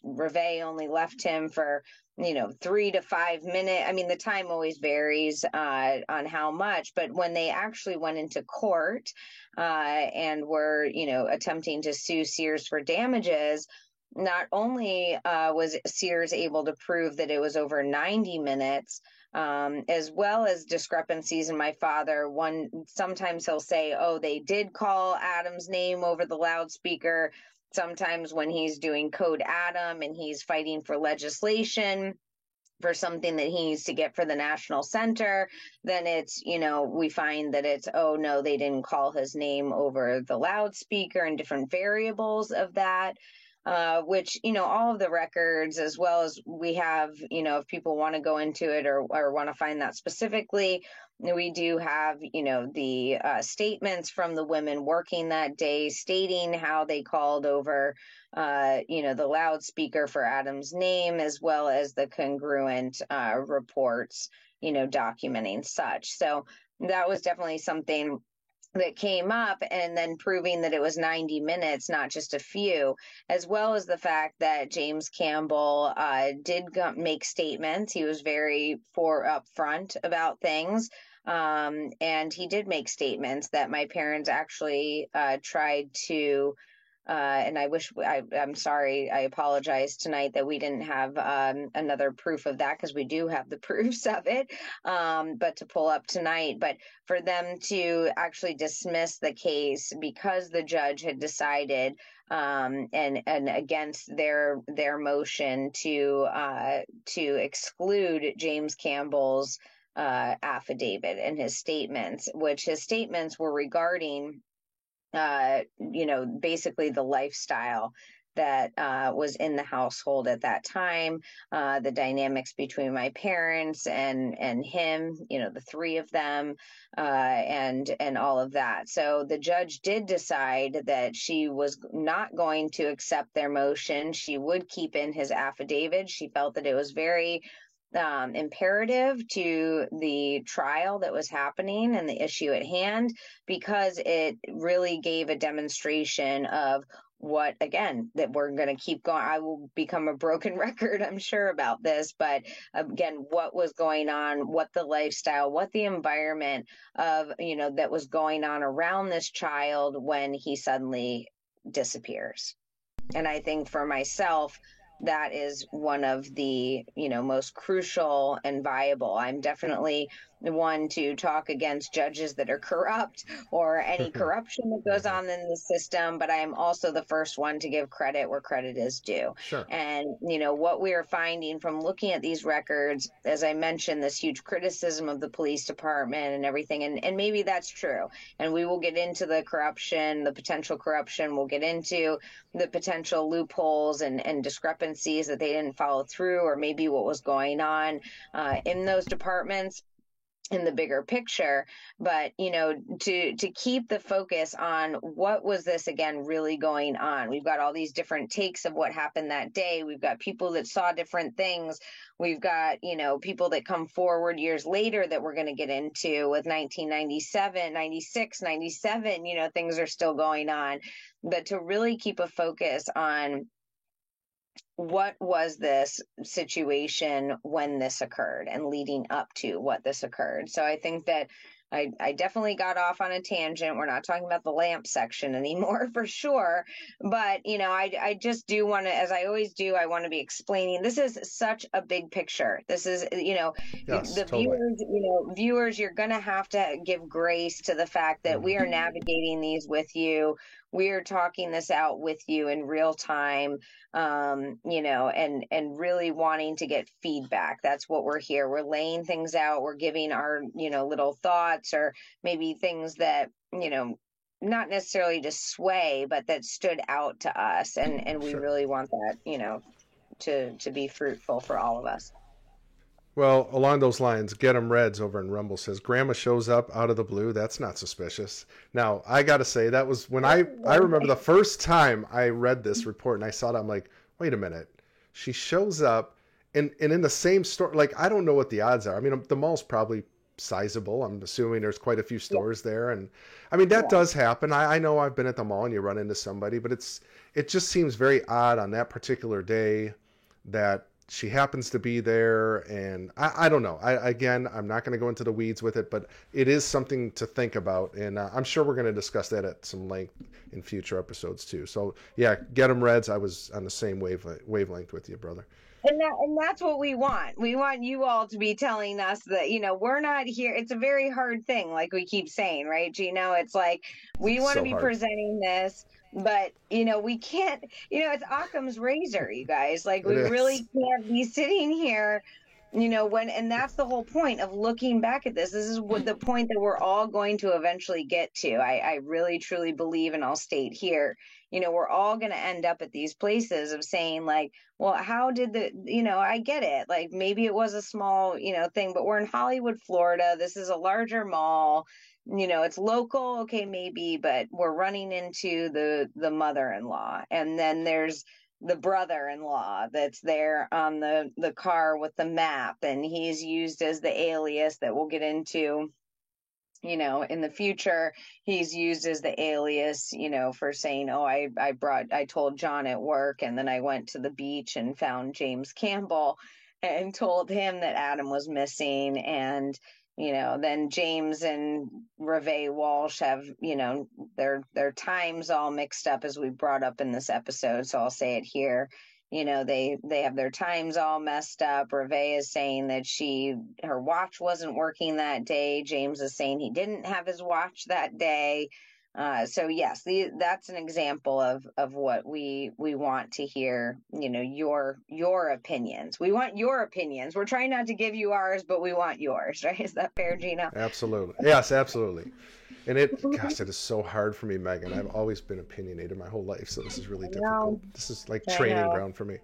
Reve only left him for 3 to 5 minutes. I mean, the time always varies on how much, but when they actually went into court and were, attempting to sue Sears for damages, not only was Sears able to prove that it was over 90 minutes, as well as discrepancies in my father. Sometimes he'll say, oh, they did call Adam's name over the loudspeaker. Sometimes when he's doing Code Adam and he's fighting for legislation for something that he needs to get for the National Center, then it's, we find that it's, oh, no, they didn't call his name over the loudspeaker, and different variables of that. Which, all of the records, as well as we have, if people want to go into it or want to find that specifically, we do have, the statements from the women working that day stating how they called over, the loudspeaker for Adam's name, as well as the congruent reports, documenting such. So that was definitely something that came up, and then proving that it was 90 minutes, not just a few, as well as the fact that James Campbell did make statements. He was very upfront about things. And he did make statements that my parents actually tried to, and I'm sorry, I apologize tonight that we didn't have another proof of that, because we do have the proofs of it, but to pull up tonight. But for them to actually dismiss the case because the judge had decided, and against their motion to exclude James Campbell's affidavit and his statements, which his statements were regarding basically the lifestyle that was in the household at that time, the dynamics between my parents and him, the three of them, and all of that. So the judge did decide that she was not going to accept their motion. She would keep in his affidavit. She felt that it was very imperative to the trial that was happening and the issue at hand, because it really gave a demonstration of what, again, that we're going to keep going. I will become a broken record, I'm sure, about this, but again, what was going on, what the lifestyle, what the environment of, that was going on around this child when he suddenly disappears. And I think for myself, that is one of the, most crucial and viable. I'm definitely the one to talk against judges that are corrupt or any corruption that goes on in the system, but I am also the first one to give credit where credit is due. Sure. And, what we are finding from looking at these records, as I mentioned, this huge criticism of the police department and everything, and maybe that's true. And we will get into the corruption, the potential corruption. We'll get into the potential loopholes and discrepancies that they didn't follow through, or maybe what was going on in those departments in the bigger picture. But to keep the focus on what was this again really going on. We've got all these different takes of what happened that day. We've got people that saw different things. We've got people that come forward years later that we're going to get into with 1997, 96, 97. Things are still going on. But to really keep a focus on what was this situation when this occurred and leading up to what this occurred. So I think that I definitely got off on a tangent. We're not talking about the lamp section anymore, for sure. But, I just do want to, as I always do, I want to be explaining, this is such a big picture. This is, Yes, the totally. viewers, you're going to have to give grace to the fact that we are navigating these with you. We are talking this out with you in real time, and really wanting to get feedback. That's what we're here. We're laying things out. We're giving our, little thoughts, or maybe things that, not necessarily to sway, but that stood out to us. And we Sure. really want that, to be fruitful for all of us. Well, along those lines, Get 'em Reds over in Rumble says, Grandma shows up out of the blue. That's not suspicious. Now, I got to say, that was when I remember the first time I read this report and I saw it, I'm like, wait a minute. She shows up and in the same store, like, I don't know what the odds are. I mean, the mall's probably sizable. I'm assuming there's quite a few stores there. And I mean, that does happen. I know I've been at the mall and you run into somebody, but it just seems very odd on that particular day that she happens to be there. And I don't know. Again, I'm not going to go into the weeds with it, but it is something to think about. And I'm sure we're going to discuss that at some length in future episodes too. So yeah, Get 'em Reds. I was on the same wavelength with you, brother. And that's what we want. We want you all to be telling us that, we're not here. It's a very hard thing, like we keep saying, right, Gino? It's like we want to be presenting this, but, we can't, it's Occam's razor, you guys. Like, we really can't be sitting here, and that's the whole point of looking back at this. This is what the point that we're all going to eventually get to. I really, truly believe, and I'll state here, we're all going to end up at these places of saying, like, well, how did I get it. Like, maybe it was a small, thing, but we're in Hollywood, Florida. This is a larger mall. It's local. Okay, maybe, but we're running into the mother-in-law. And then there's the brother-in-law that's there on the car with the map. And he's used as the alias that we'll get into. In the future, he's used as the alias, for saying, oh, I told John at work, and then I went to the beach and found James Campbell and told him that Adam was missing. And, then James and Reve Walsh have, their times all mixed up, as we brought up in this episode. So I'll say it here. They have their times all messed up. Reve is saying that her watch wasn't working that day. James is saying he didn't have his watch that day. So yes, that's an example of what we want to hear. Your opinions. We want your opinions. We're trying not to give you ours, but we want yours, right? Is that fair, Gino? Absolutely. Yes, absolutely. And it is so hard for me, Megan. I've always been opinionated my whole life, so this is really difficult. This is like training ground for me.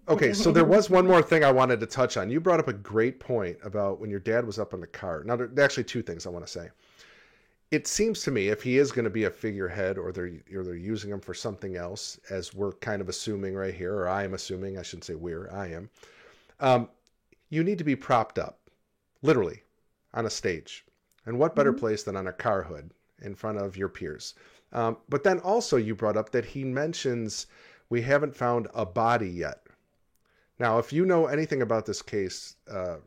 Okay, so there was one more thing I wanted to touch on. You brought up a great point about when your dad was up in the car. Now, there are actually two things I want to say. It seems to me, if he is going to be a figurehead, or they're using him for something else, as we're kind of assuming right here, or I am assuming, I shouldn't say I am, you need to be propped up, literally, on a stage. And what better place than on a car hood in front of your peers? But then also you brought up that he mentions we haven't found a body yet. Now, if you know anything about this case,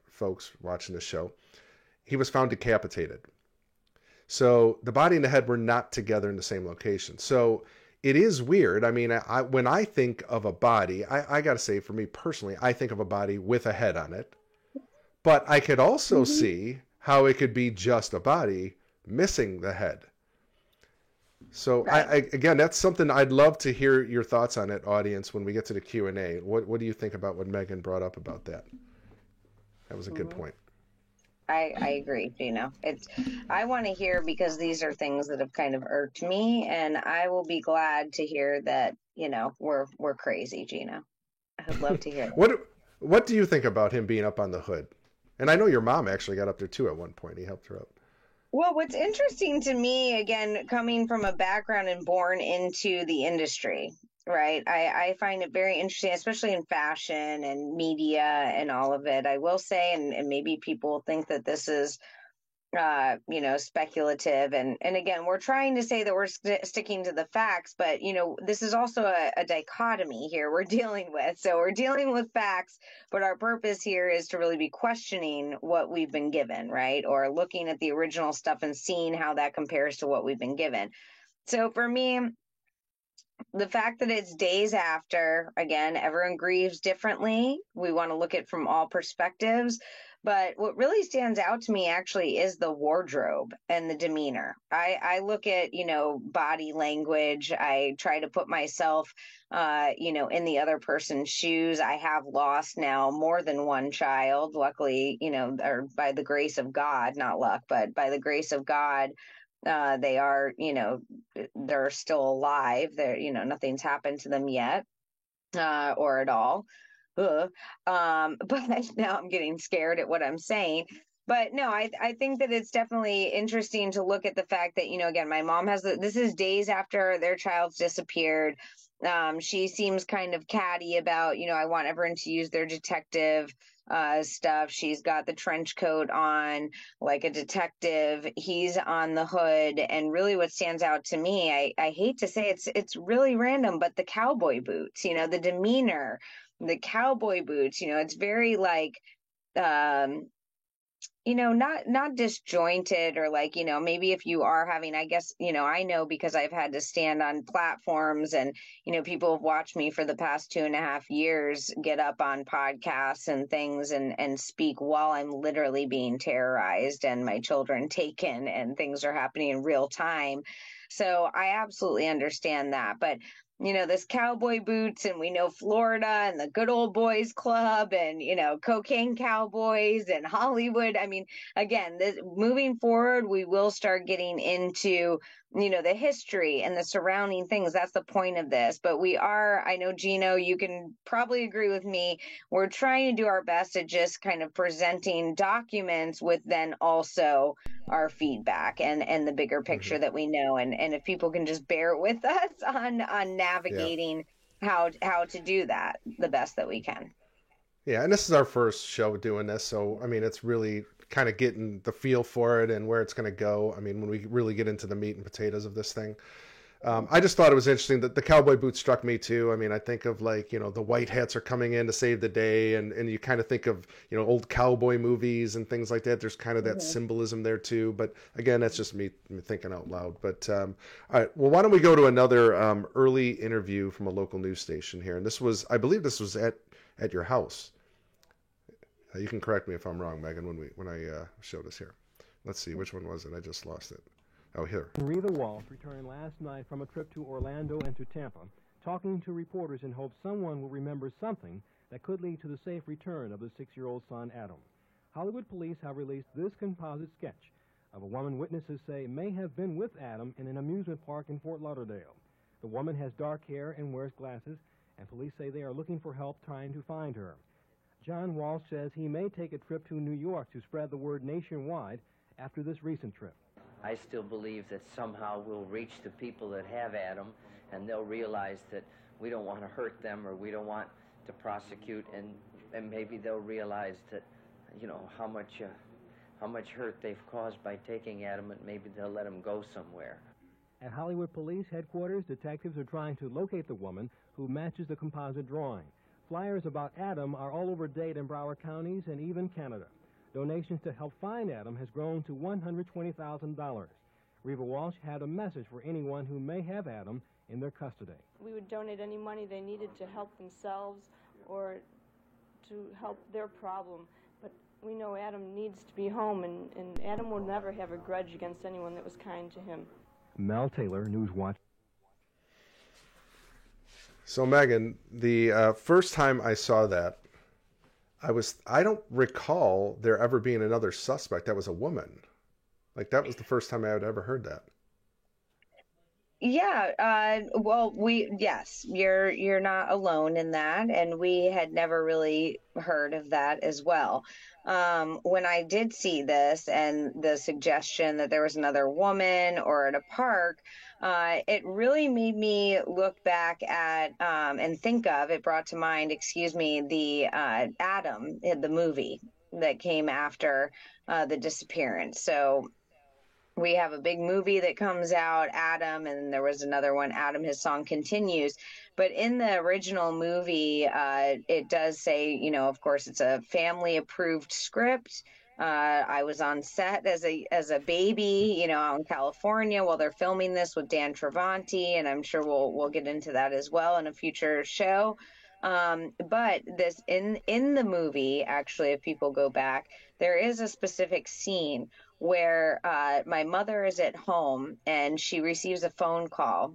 folks watching the show, he was found decapitated. So the body and the head were not together in the same location. So it is weird. I mean, when I think of a body, I got to say, for me personally, I think of a body with a head on it. But I could also see how it could be just a body missing the head. So right. Again, that's something I'd love to hear your thoughts on it, audience, when we get to the Q&A. What do you think about what Megan brought up about that? That was a good point. I agree, Gino. I want to hear, because these are things that have kind of irked me, and I will be glad to hear that, we're crazy, Gino. I'd love to hear that. What do you think about him being up on the hood? And I know your mom actually got up there too at one point. He helped her up. Well, what's interesting to me, again, coming from a background and born into the industry, right? I find it very interesting, especially in fashion and media and all of it. I will say, and maybe people think that this is, speculative. And again, we're trying to say that we're sticking to the facts, but, this is also a dichotomy here we're dealing with. So we're dealing with facts, but our purpose here is to really be questioning what we've been given, right? Or looking at the original stuff and seeing how that compares to what we've been given. So for me, the fact that it's days after, again, everyone grieves differently. We want to look at it from all perspectives. But what really stands out to me actually is the wardrobe and the demeanor. I look at, body language. I try to put myself, in the other person's shoes. I have lost now more than one child, luckily, or by the grace of God, not luck, but by the grace of God. They are, they're still alive. They're, nothing's happened to them yet, or at all. Ugh. But now I'm getting scared at what I'm saying. But no, I think that it's definitely interesting to look at the fact that, again, my mom this is days after their child's disappeared. She seems kind of catty about, I want everyone to use their detective stuff. She's got the trench coat on like a detective. He's on the hood. And really what stands out to me, I hate to say it's really random, but the cowboy boots, the demeanor, the cowboy boots, it's very like, not disjointed, or like, maybe if you are having, I guess, I know because I've had to stand on platforms, and, people have watched me for the past 2.5 years get up on podcasts and things and speak while I'm literally being terrorized and my children taken and things are happening in real time. So I absolutely understand that. But this cowboy boots, and we know Florida and the good old boys club, and, cocaine cowboys and Hollywood. I mean, again, moving forward, we will start getting into, the history and the surrounding things. That's the point of this. But I know, Gino, you can probably agree with me. We're trying to do our best at just kind of presenting documents with then also our feedback and the bigger picture that we know. And if people can just bear with us on navigating how to do that the best that we can. Yeah, and this is our first show doing this, so I mean, it's really kind of getting the feel for it and where it's going to go. I mean, when we really get into the meat and potatoes of this thing. I just thought it was interesting that the cowboy boots struck me too. I mean, I think of like, the white hats are coming in to save the day, and you kind of think of, old cowboy movies and things like that. There's kind of that symbolism there too. But again, that's just me thinking out loud. But all right, well, why don't we go to another early interview from a local news station here? And I believe this was at your house. You can correct me if I'm wrong, Megan, when I show this here. Let's see, which one was it? I just lost it. Oh, here. Reva Walsh returned last night from a trip to Orlando and to Tampa, talking to reporters in hopes someone will remember something that could lead to the safe return of the 6-year-old son, Adam. Hollywood police have released this composite sketch of a woman witnesses say may have been with Adam in an amusement park in Fort Lauderdale. The woman has dark hair and wears glasses, and police say they are looking for help trying to find her. John Walsh says he may take a trip to New York to spread the word nationwide after this recent trip. I still believe that somehow we'll reach the people that have Adam, and they'll realize that we don't want to hurt them, or we don't want to prosecute, and maybe they'll realize that, how much hurt they've caused by taking Adam, and maybe they'll let him go somewhere. At Hollywood Police Headquarters, detectives are trying to locate the woman who matches the composite drawing. Flyers about Adam are all over Dade and Broward counties and even Canada. Donations to help find Adam has grown to $120,000. Reva Walsh had a message for anyone who may have Adam in their custody. We would donate any money they needed to help themselves or to help their problem. But we know Adam needs to be home, and Adam will never have a grudge against anyone that was kind to him. Mel Taylor, Newswatch. So, Megan, the first time I saw that, I don't recall there ever being another suspect that was a woman. Like, that was the first time I had ever heard that. Yeah, well, yes, you're not alone in that, and we had never really heard of that as well. When I did see this and the suggestion that there was another woman or at a park, it really made me look back at and think of, it brought to mind, the Adam, the movie that came after the disappearance. So we have a big movie that comes out, Adam, and there was another one, Adam, His Song Continues. But in the original movie, it does say, of course, it's a family-approved script. I was on set as a baby, out in California while they're filming this with Dan Travanti, and I'm sure we'll get into that as well in a future show. But this in the movie, actually, if people go back, there is a specific scene where my mother is at home and she receives a phone call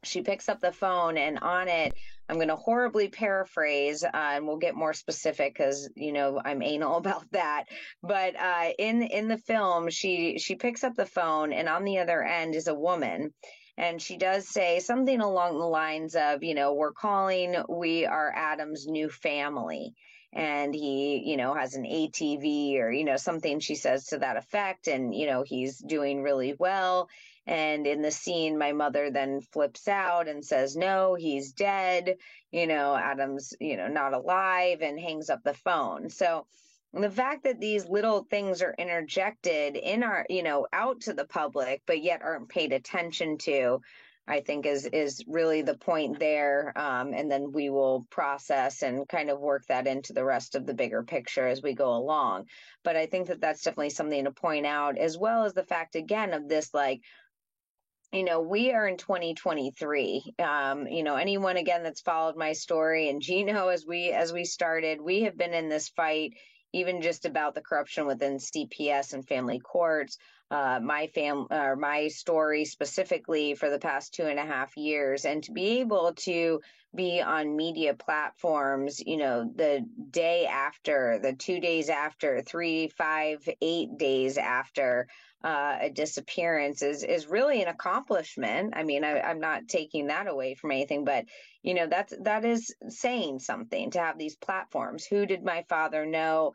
she picks up the phone, and on it, I'm going to horribly paraphrase, and we'll get more specific because I'm anal about that. But in the film, she picks up the phone, and on the other end is a woman, and she does say something along the lines of, we're calling, we are Adam's new family. And he, has an ATV, or, something she says to that effect. And, he's doing really well. And in the scene, my mother then flips out and says, no, he's dead. Adam's, not alive, and hangs up the phone. So the fact that these little things are interjected in our, out to the public, but yet aren't paid attention to, I think is really the point there. And then we will process and kind of work that into the rest of the bigger picture as we go along. But I think that that's definitely something to point out, as well as the fact, again, of this, like, we are in 2023. Anyone, again, that's followed my story, and Gino, as we started, we have been in this fight, even just about the corruption within CPS and family courts. My story specifically for the past 2.5 years, and to be able to be on media platforms, the day after, the 2 days after, 3, 5, 8 days after a disappearance is really an accomplishment. I mean, I'm not taking that away from anything, but that is saying something to have these platforms. Who did my father know?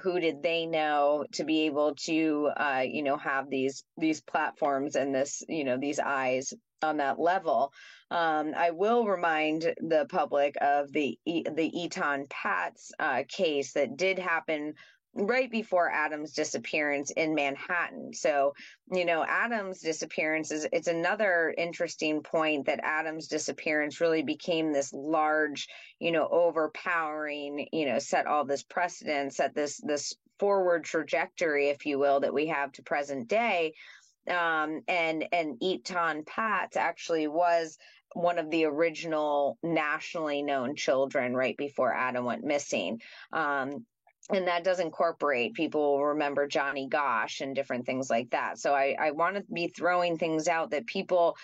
Who did they know, to be able to have these platforms and this these eyes on that level. I will remind the public of the Eton Patz case that did happen right before Adam's disappearance in Manhattan. So, Adam's disappearance it's another interesting point, that Adam's disappearance really became this large, overpowering, set all this precedent, set this forward trajectory, if you will, that we have to present day. And Eton Patz actually was one of the original nationally known children right before Adam went missing. And that does incorporate, people will remember Johnny Gosch and different things like that. So I want to be throwing things out that people,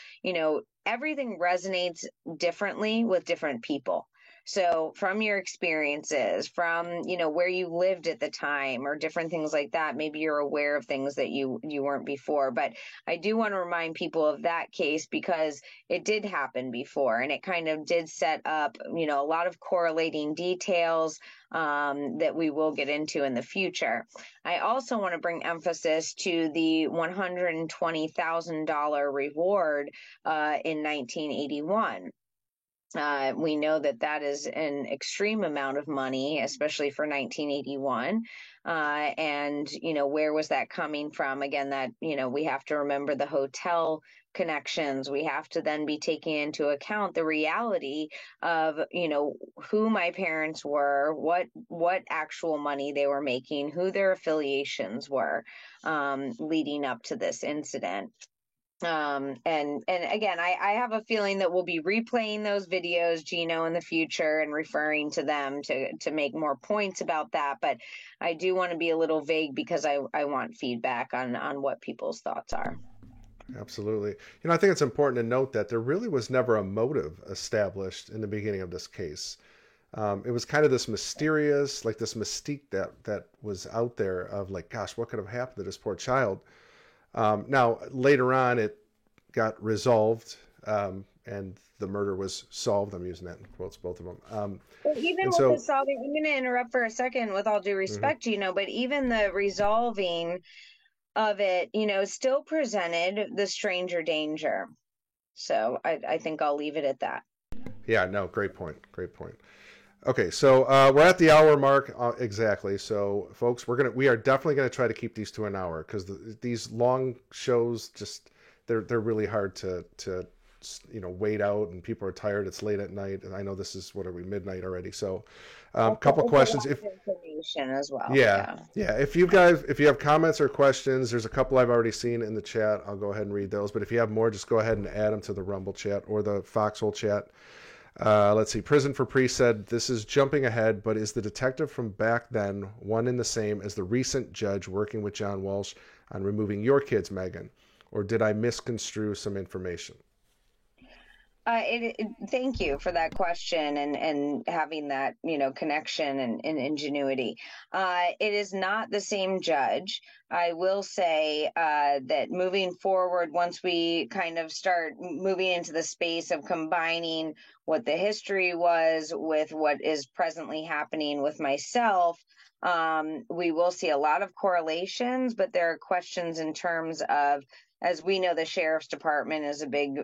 everything resonates differently with different people. So from your experiences, from, where you lived at the time, or different things like that, maybe you're aware of things that you weren't before. But I do want to remind people of that case, because it did happen before, and it kind of did set up, a lot of correlating details that we will get into in the future. I also want to bring emphasis to the $120,000 reward in 1981. We know that is an extreme amount of money, especially for 1981. And, where was that coming from? Again, that, we have to remember the hotel connections. We have to then be taking into account the reality of, who my parents were, what actual money they were making, who their affiliations were, leading up to this incident. And again, I have a feeling that we'll be replaying those videos, Gino, in the future, and referring to them to make more points about that. But I do want to be a little vague, because I want feedback on what people's thoughts are. Absolutely. I think it's important to note that there really was never a motive established in the beginning of this case. It was kind of this mysterious, like this mystique that was out there of, like, gosh, what could have happened to this poor child? Now, later on, it got resolved, and the murder was solved. I'm using that in quotes, both of them. But even with the solving, I'm going to interrupt for a second, with all due respect, but even the resolving of it, still presented the stranger danger. So I think I'll leave it at that. Yeah, no, great point. Great point. Okay, so we're at the hour mark exactly. So, folks, we are definitely going to try to keep these to an hour, because these long shows they're really hard to wait out, and people are tired. It's late at night, and I know this is midnight already. So, a couple questions. Information as well. Yeah. If you have comments or questions, there's a couple I've already seen in the chat. I'll go ahead and read those. But if you have more, just go ahead and add them to the Rumble chat or the Foxhole chat. Let's see. Prison for Priest said, this is jumping ahead, but is the detective from back then one and the same as the recent judge working with John Walsh on removing your kids, Megan? Or did I misconstrue some information? Thank you for that question and having that, connection and ingenuity. It is not the same judge. I will say that moving forward, once we kind of start moving into the space of combining what the history was with what is presently happening with myself, we will see a lot of correlations, but there are questions in terms of, as we know, the sheriff's department is a big,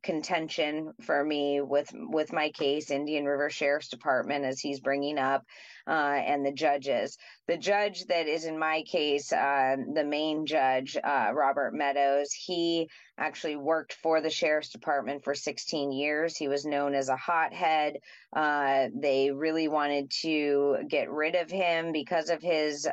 contention for me with my case, Indian River Sheriff's Department, as he's bringing up, and the judges. The judge that is in my case, the main judge, Robert Meadows, he actually worked for the sheriff's department for 16 years. He was known as a hothead. They really wanted to get rid of him because of his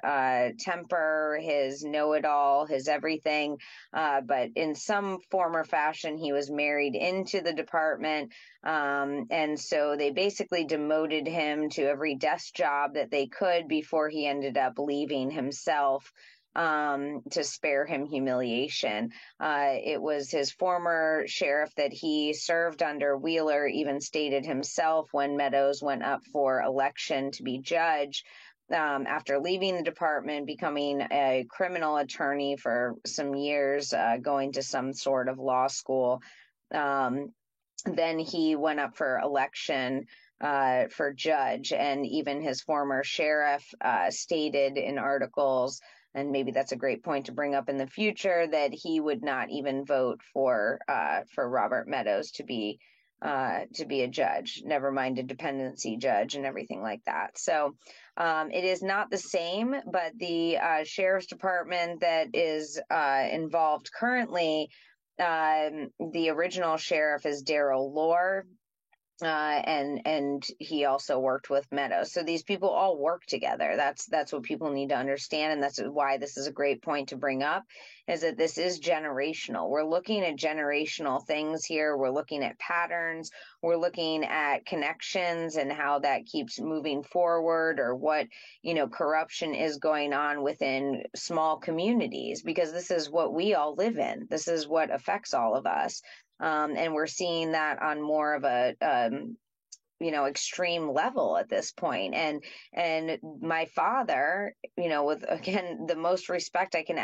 temper, his know-it-all, his everything. But in some form or fashion, he was married into the department. And so they basically demoted him to every desk job that they could before he ended up leaving himself to spare him humiliation. It was his former sheriff that he served under. Wheeler even stated himself when Meadows went up for election to be judge, after leaving the department, becoming a criminal attorney for some years, going to some sort of law school. Then he went up for election for judge, and even his former sheriff stated in articles, and maybe that's a great point to bring up in the future, that he would not even vote for Robert Meadows to be a judge, never mind a dependency judge and everything like that. So it is not the same, but the sheriff's department that is involved currently, the original sheriff is Daryl Lohr, and he also worked with Meadows. So these people all work together. That's what people need to understand, and that's why this is a great point to bring up, is that this is generational. We're looking at generational things here. We're looking at patterns. We're looking at connections and how that keeps moving forward, or what, corruption is going on within small communities, because this is what we all live in. This is what affects all of us. And we're seeing that on more of a, extreme level at this point. And my father, with, again, the most respect I can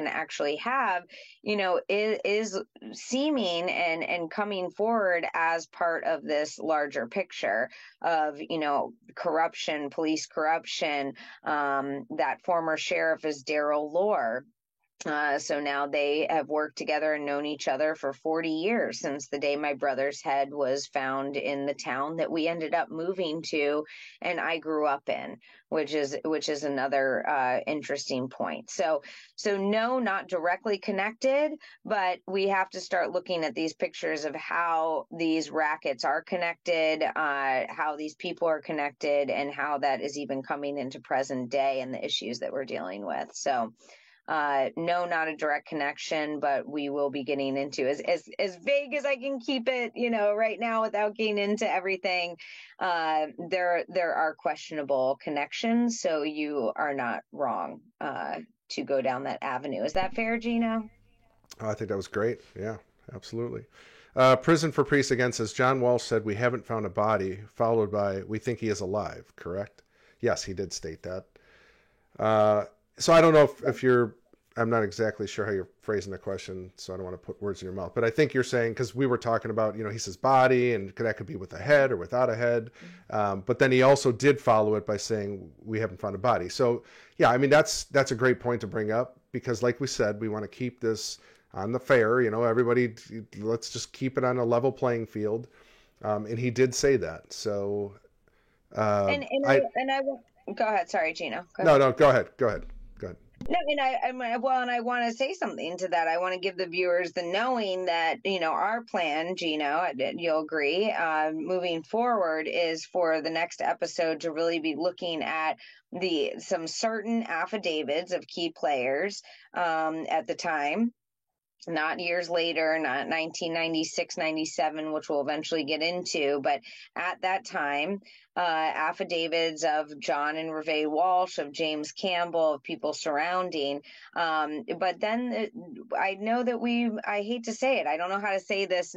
actually have, is seeming and coming forward as part of this larger picture of, corruption, police corruption. That former sheriff is Daryl Lohr. So now they have worked together and known each other for 40 years, since the day my brother's head was found in the town that we ended up moving to and I grew up in, which is another interesting point. So no, not directly connected, but we have to start looking at these pictures of how these rackets are connected, how these people are connected, and how that is even coming into present day and the issues that we're dealing with. So no, not a direct connection, but we will be getting into, as vague as I can keep it, right now, without getting into everything. There are questionable connections, so you are not wrong to go down that avenue. Is that fair, Gino? Oh, I think that was great. Yeah, absolutely. Prison for Priests again says, John Walsh said, "We haven't found a body," followed by, "We think he is alive," correct? Yes, he did state that. So I don't know if you're, I'm not exactly sure how you're phrasing the question, so I don't want to put words in your mouth. But I think you're saying, because we were talking about, he says body, and that could be with a head or without a head. But then he also did follow it by saying, "We haven't found a body." So, yeah, I mean, that's a great point to bring up, because like we said, we want to keep this on the fair, everybody, let's just keep it on a level playing field. And he did say that. So, I go ahead. Sorry, Gino. Go ahead. No, go ahead. No, and I want to say something to that. I want to give the viewers the knowing that, our plan, Gino, you'll agree, moving forward, is for the next episode to really be looking at some certain affidavits of key players at the time. not years later, not 1996, 97, which we'll eventually get into, but at that time, affidavits of John and Reve Walsh, of James Campbell, of people surrounding. But then I know that I hate to say it, I don't know how to say this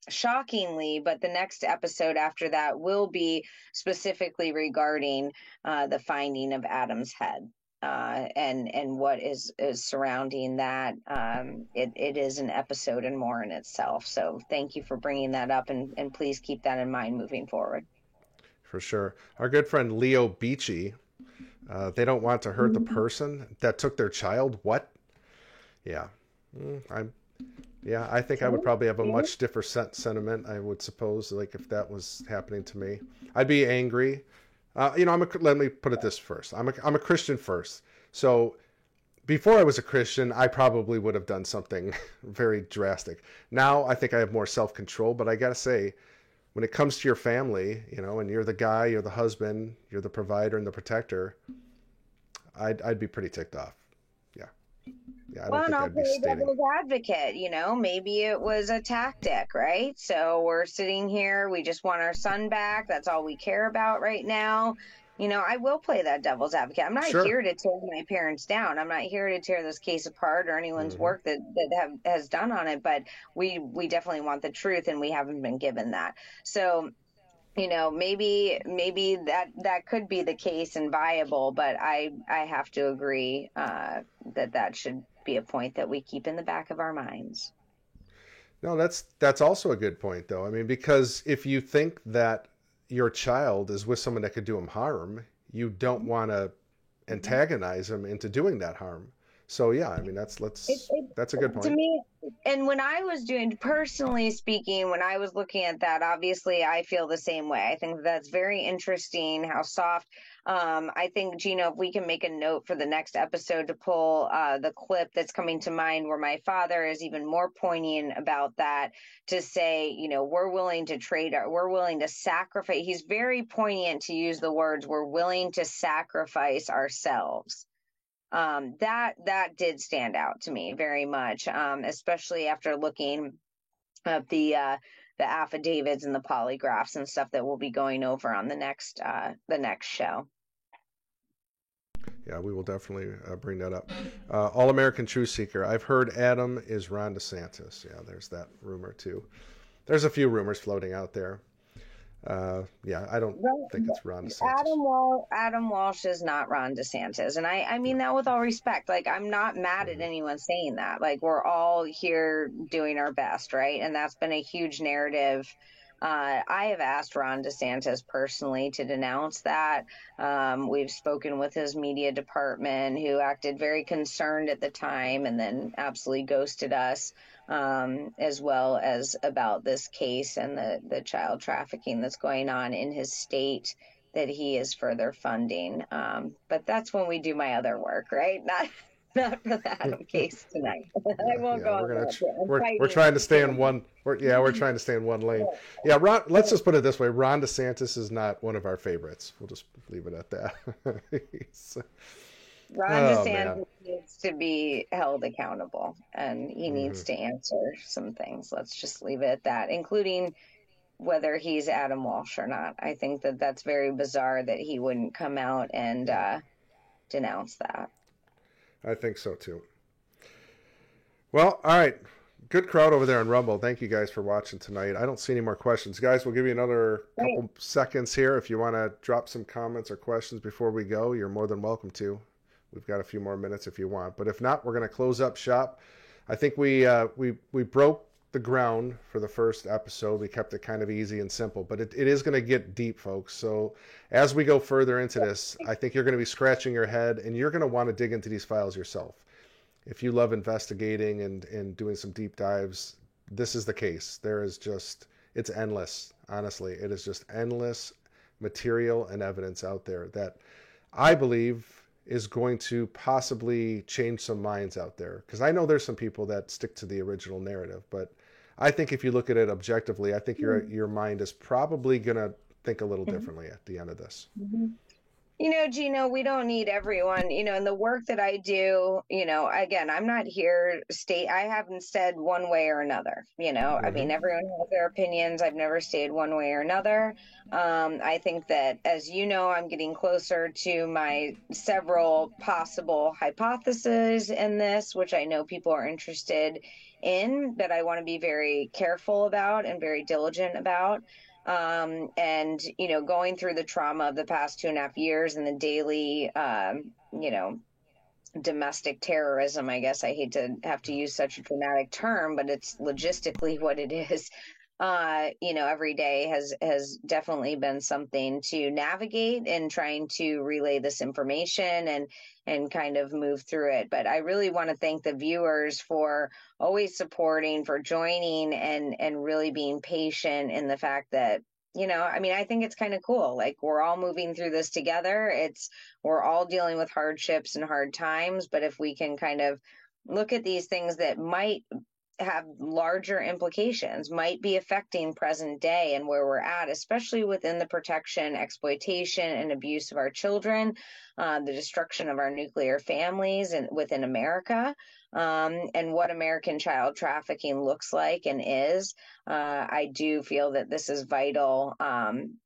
shockingly, but the next episode after that will be specifically regarding the finding of Adam's head. And what is surrounding that. It is an episode and more in itself. So thank you for bringing that up, and please keep that in mind moving forward. For sure. Our good friend Leo Beachy, they don't want to hurt the person that took their child. What? Yeah. I think I would probably have a much different sentiment, I would suppose, like if that was happening to me. I'd be angry. Let me put it this first. I'm a Christian first. So before I was a Christian, I probably would have done something very drastic. Now I think I have more self-control, but I got to say, when it comes to your family, and you're the guy, you're the husband, you're the provider and the protector, I'd be pretty ticked off. Yeah, I don't think I'd be stating. Devil's advocate, maybe it was a tactic, right? So we're sitting here, we just want our son back. That's all we care about right now. I will play that devil's advocate. I'm not here to tear my parents down. I'm not here to tear this case apart or anyone's work that has done on it. But we definitely want the truth, and we haven't been given that. So, maybe that could be the case and viable, but I have to agree that should be a point that we keep in the back of our minds. No, that's also a good point, though. I mean, because if you think that your child is with someone that could do him harm, you don't want to antagonize him into doing that harm. So yeah, I mean that's a good point. To me, and when I was personally speaking, when I was looking at that, obviously I feel the same way. I think that's very interesting how soft. I think, Gino, if we can make a note for the next episode to pull the clip that's coming to mind where my father is even more poignant about that, to say, we're willing to sacrifice. He's very poignant to use the words, we're willing to sacrifice ourselves. That did stand out to me very much, especially after looking at the affidavits and the polygraphs and stuff that we'll be going over on the next show. Yeah, we will definitely bring that up. All-American Truth Seeker. I've heard Adam is Ron DeSantis. Yeah, there's that rumor too. There's a few rumors floating out there. I don't think it's Ron DeSantis. Adam Walsh is not Ron DeSantis. And I mean that with all respect. Like, I'm not mad at anyone saying that. Like, we're all here doing our best, right? And that's been a huge narrative. I have asked Ron DeSantis personally to denounce that. We've spoken with his media department, who acted very concerned at the time and then absolutely ghosted us, as well as about this case and the child trafficking that's going on in his state that he is further funding. But that's when we do my other work, right? Not for the Adam case tonight. I won't go on. We're trying to stay in one. We're trying to stay in one lane. Yeah, let's just put it this way: Ron DeSantis is not one of our favorites. We'll just leave it at that. Ron DeSantis needs to be held accountable, and he needs to answer some things. Let's just leave it at that, including whether he's Adam Walsh or not. I think that's very bizarre that he wouldn't come out and denounce that. I think so too. Well, all right. Good crowd over there on Rumble. Thank you guys for watching tonight. I don't see any more questions. Guys, we'll give you another couple seconds here. If you want to drop some comments or questions before we go, you're more than welcome to. We've got a few more minutes if you want. But if not, we're going to close up shop. I think we broke the ground for the first episode. We kept it kind of easy and simple, but it is going to get deep, folks. So as we go further into this, I think you're going to be scratching your head, and you're going to want to dig into these files yourself. If you love investigating and doing some deep dives, this is the case. It's endless. Honestly, it is just endless material and evidence out there that I believe is going to possibly change some minds out there. Because I know there's some people that stick to the original narrative, but I think if you look at it objectively, I think your mind is probably going to think a little differently at the end of this. Gino, we don't need everyone, in the work that I do, again, I'm not here I haven't said one way or another, I mean, everyone has their opinions. I've never stayed one way or another. I think that, as you know, I'm getting closer to my several possible hypotheses in this, which I know people are interested in, that I want to be very careful about and very diligent about. And going through the trauma of the past 2.5 years and the daily domestic terrorism, I guess I hate to have to use such a dramatic term, but it's logistically what it is. Every day has definitely been something to navigate and trying to relay this information and kind of move through it. But I really want to thank the viewers for always supporting, for joining, and really being patient in the fact that, I mean, I think it's kind of cool. Like, we're all moving through this together. We're all dealing with hardships and hard times, but if we can kind of look at these things that might have larger implications, might be affecting present day and where we're at, especially within the protection, exploitation, and abuse of our children, the destruction of our nuclear families and within America, and what American child trafficking looks like and is. I do feel that this is vital.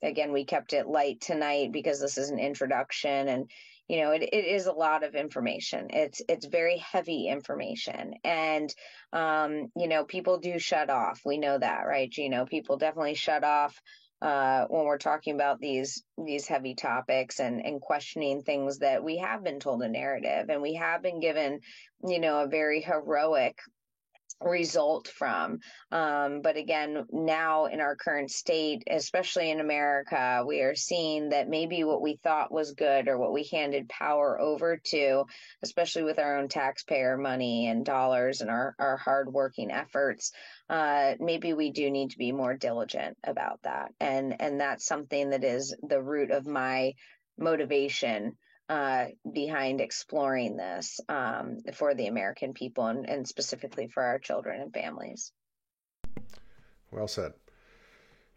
Again, we kept it light tonight because this is an introduction, and it is a lot of information. It's very heavy information, and people do shut off. We know that, right, Gino? People definitely shut off when we're talking about these heavy topics and questioning things that we have been told a narrative, and we have been given, a very heroic result from. But again, now in our current state, especially in America, we are seeing that maybe what we thought was good, or what we handed power over to, especially with our own taxpayer money and dollars and our hardworking efforts, maybe we do need to be more diligent about that. And that's something that is the root of my motivation behind exploring this for the American people, and specifically for our children and families. Well said.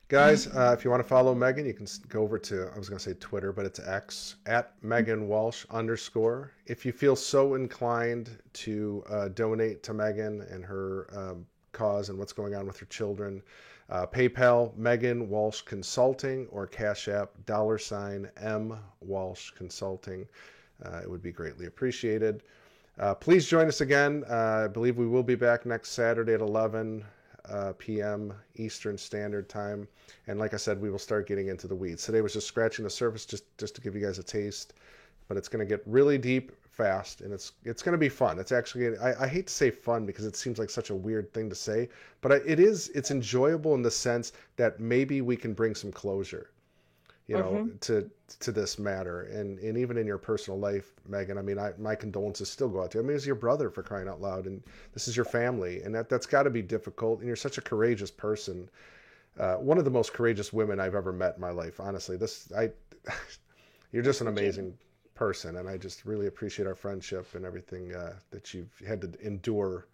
Guys, if you want to follow Megan, you can go over to, I was going to say Twitter, but it's X, @MeganWalsh_. If you feel so inclined to donate to Megan and her cause and what's going on with her children, PayPal, Megan Walsh Consulting, or Cash App, $M Walsh Consulting. It would be greatly appreciated. Please join us again. I believe we will be back next Saturday at 11 p.m. Eastern Standard Time. And like I said, we will start getting into the weeds. Today was just scratching the surface, just to give you guys a taste. But it's going to get really deep fast, and it's going to be fun. It's actually, I hate to say fun because it seems like such a weird thing to say, but it's enjoyable in the sense that maybe we can bring some closure, to this matter. And even in your personal life, Megan, I mean, my condolences still go out to you. I mean, it's your brother, for crying out loud, and this is your family, and that's got to be difficult. And you're such a courageous person. One of the most courageous women I've ever met in my life, honestly. You're just an amazing person, and I just really appreciate our friendship and everything that you've had to endure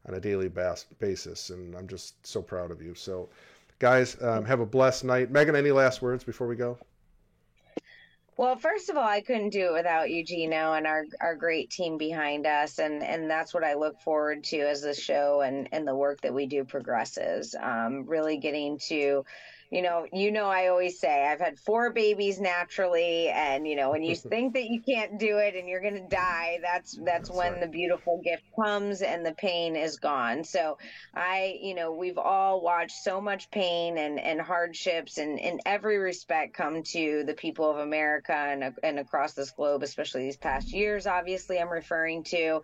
on a daily basis, and I'm just so proud of you. So, guys, have a blessed night. Megan, any last words before we go? Well, first of all, I couldn't do it without you, Gino, and our great team behind us, and that's what I look forward to as the show and the work that we do progresses. Really getting to, I always say I've had 4 babies naturally, and when you think that you can't do it and you're going to die, that's when the beautiful gift comes and the pain is gone. So we've all watched so much pain and hardships and in every respect come to the people of America and across this globe, especially these past years, obviously I'm referring to.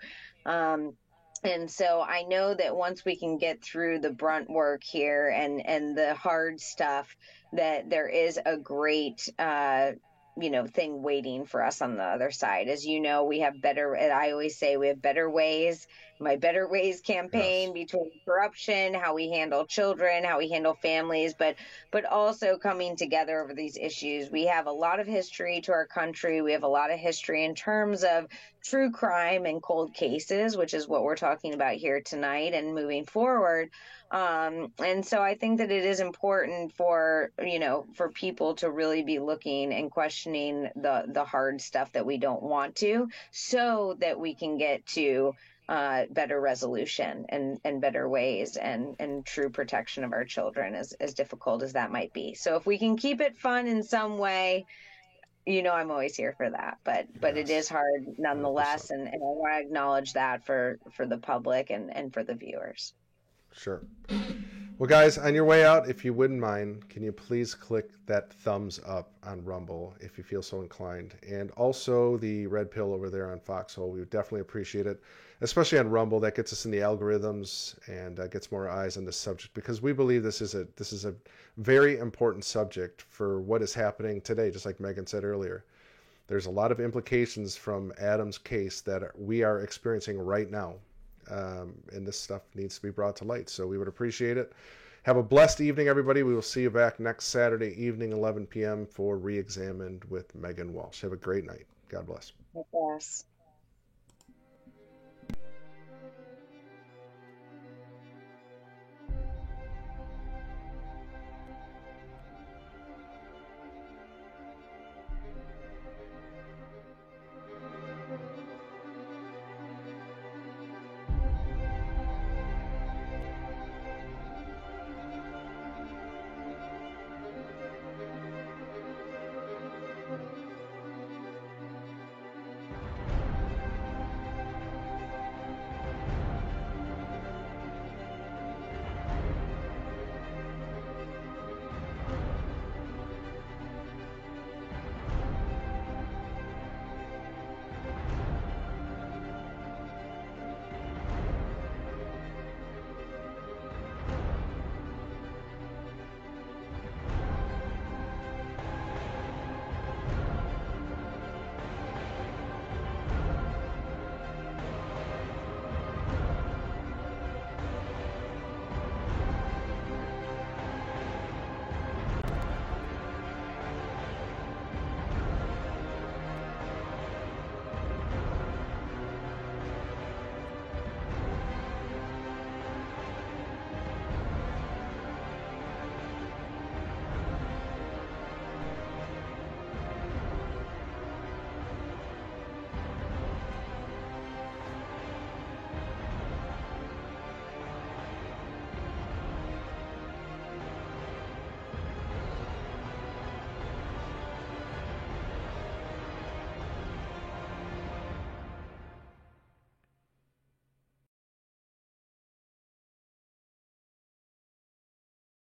And so I know that once we can get through the brunt work here and the hard stuff, that there is a great, thing waiting for us on the other side. As you know, we have I always say we have better ways My Better Ways campaign, Yes. between corruption, how we handle children, how we handle families, but also coming together over these issues. We have a lot of history to our country. We have a lot of history in terms of true crime and cold cases, which is what we're talking about here tonight and moving forward. And so I think that it is important for, for people to really be looking and questioning the hard stuff that we don't want to, so that we can get to better resolution and better ways and true protection of our children, as difficult as that might be. So if we can keep it fun in some way, I'm always here for that. But it is Yes. hard nonetheless, 100%. and I want to acknowledge that for the public and for the viewers. Sure. Well, guys, on your way out, if you wouldn't mind, can you please click that thumbs up on Rumble if you feel so inclined, and also the red pill over there on Foxhole. We would definitely appreciate it, especially on Rumble. That gets us in the algorithms and gets more eyes on this subject, because we believe this is a very important subject for what is happening today. Just like Megan said earlier, there's a lot of implications from Adam's case that we are experiencing right now. And this stuff needs to be brought to light. So we would appreciate it. Have a blessed evening, everybody. We will see you back next Saturday evening, 11 p.m. for Reexamined with Megan Walsh. Have a great night. God bless. Yes.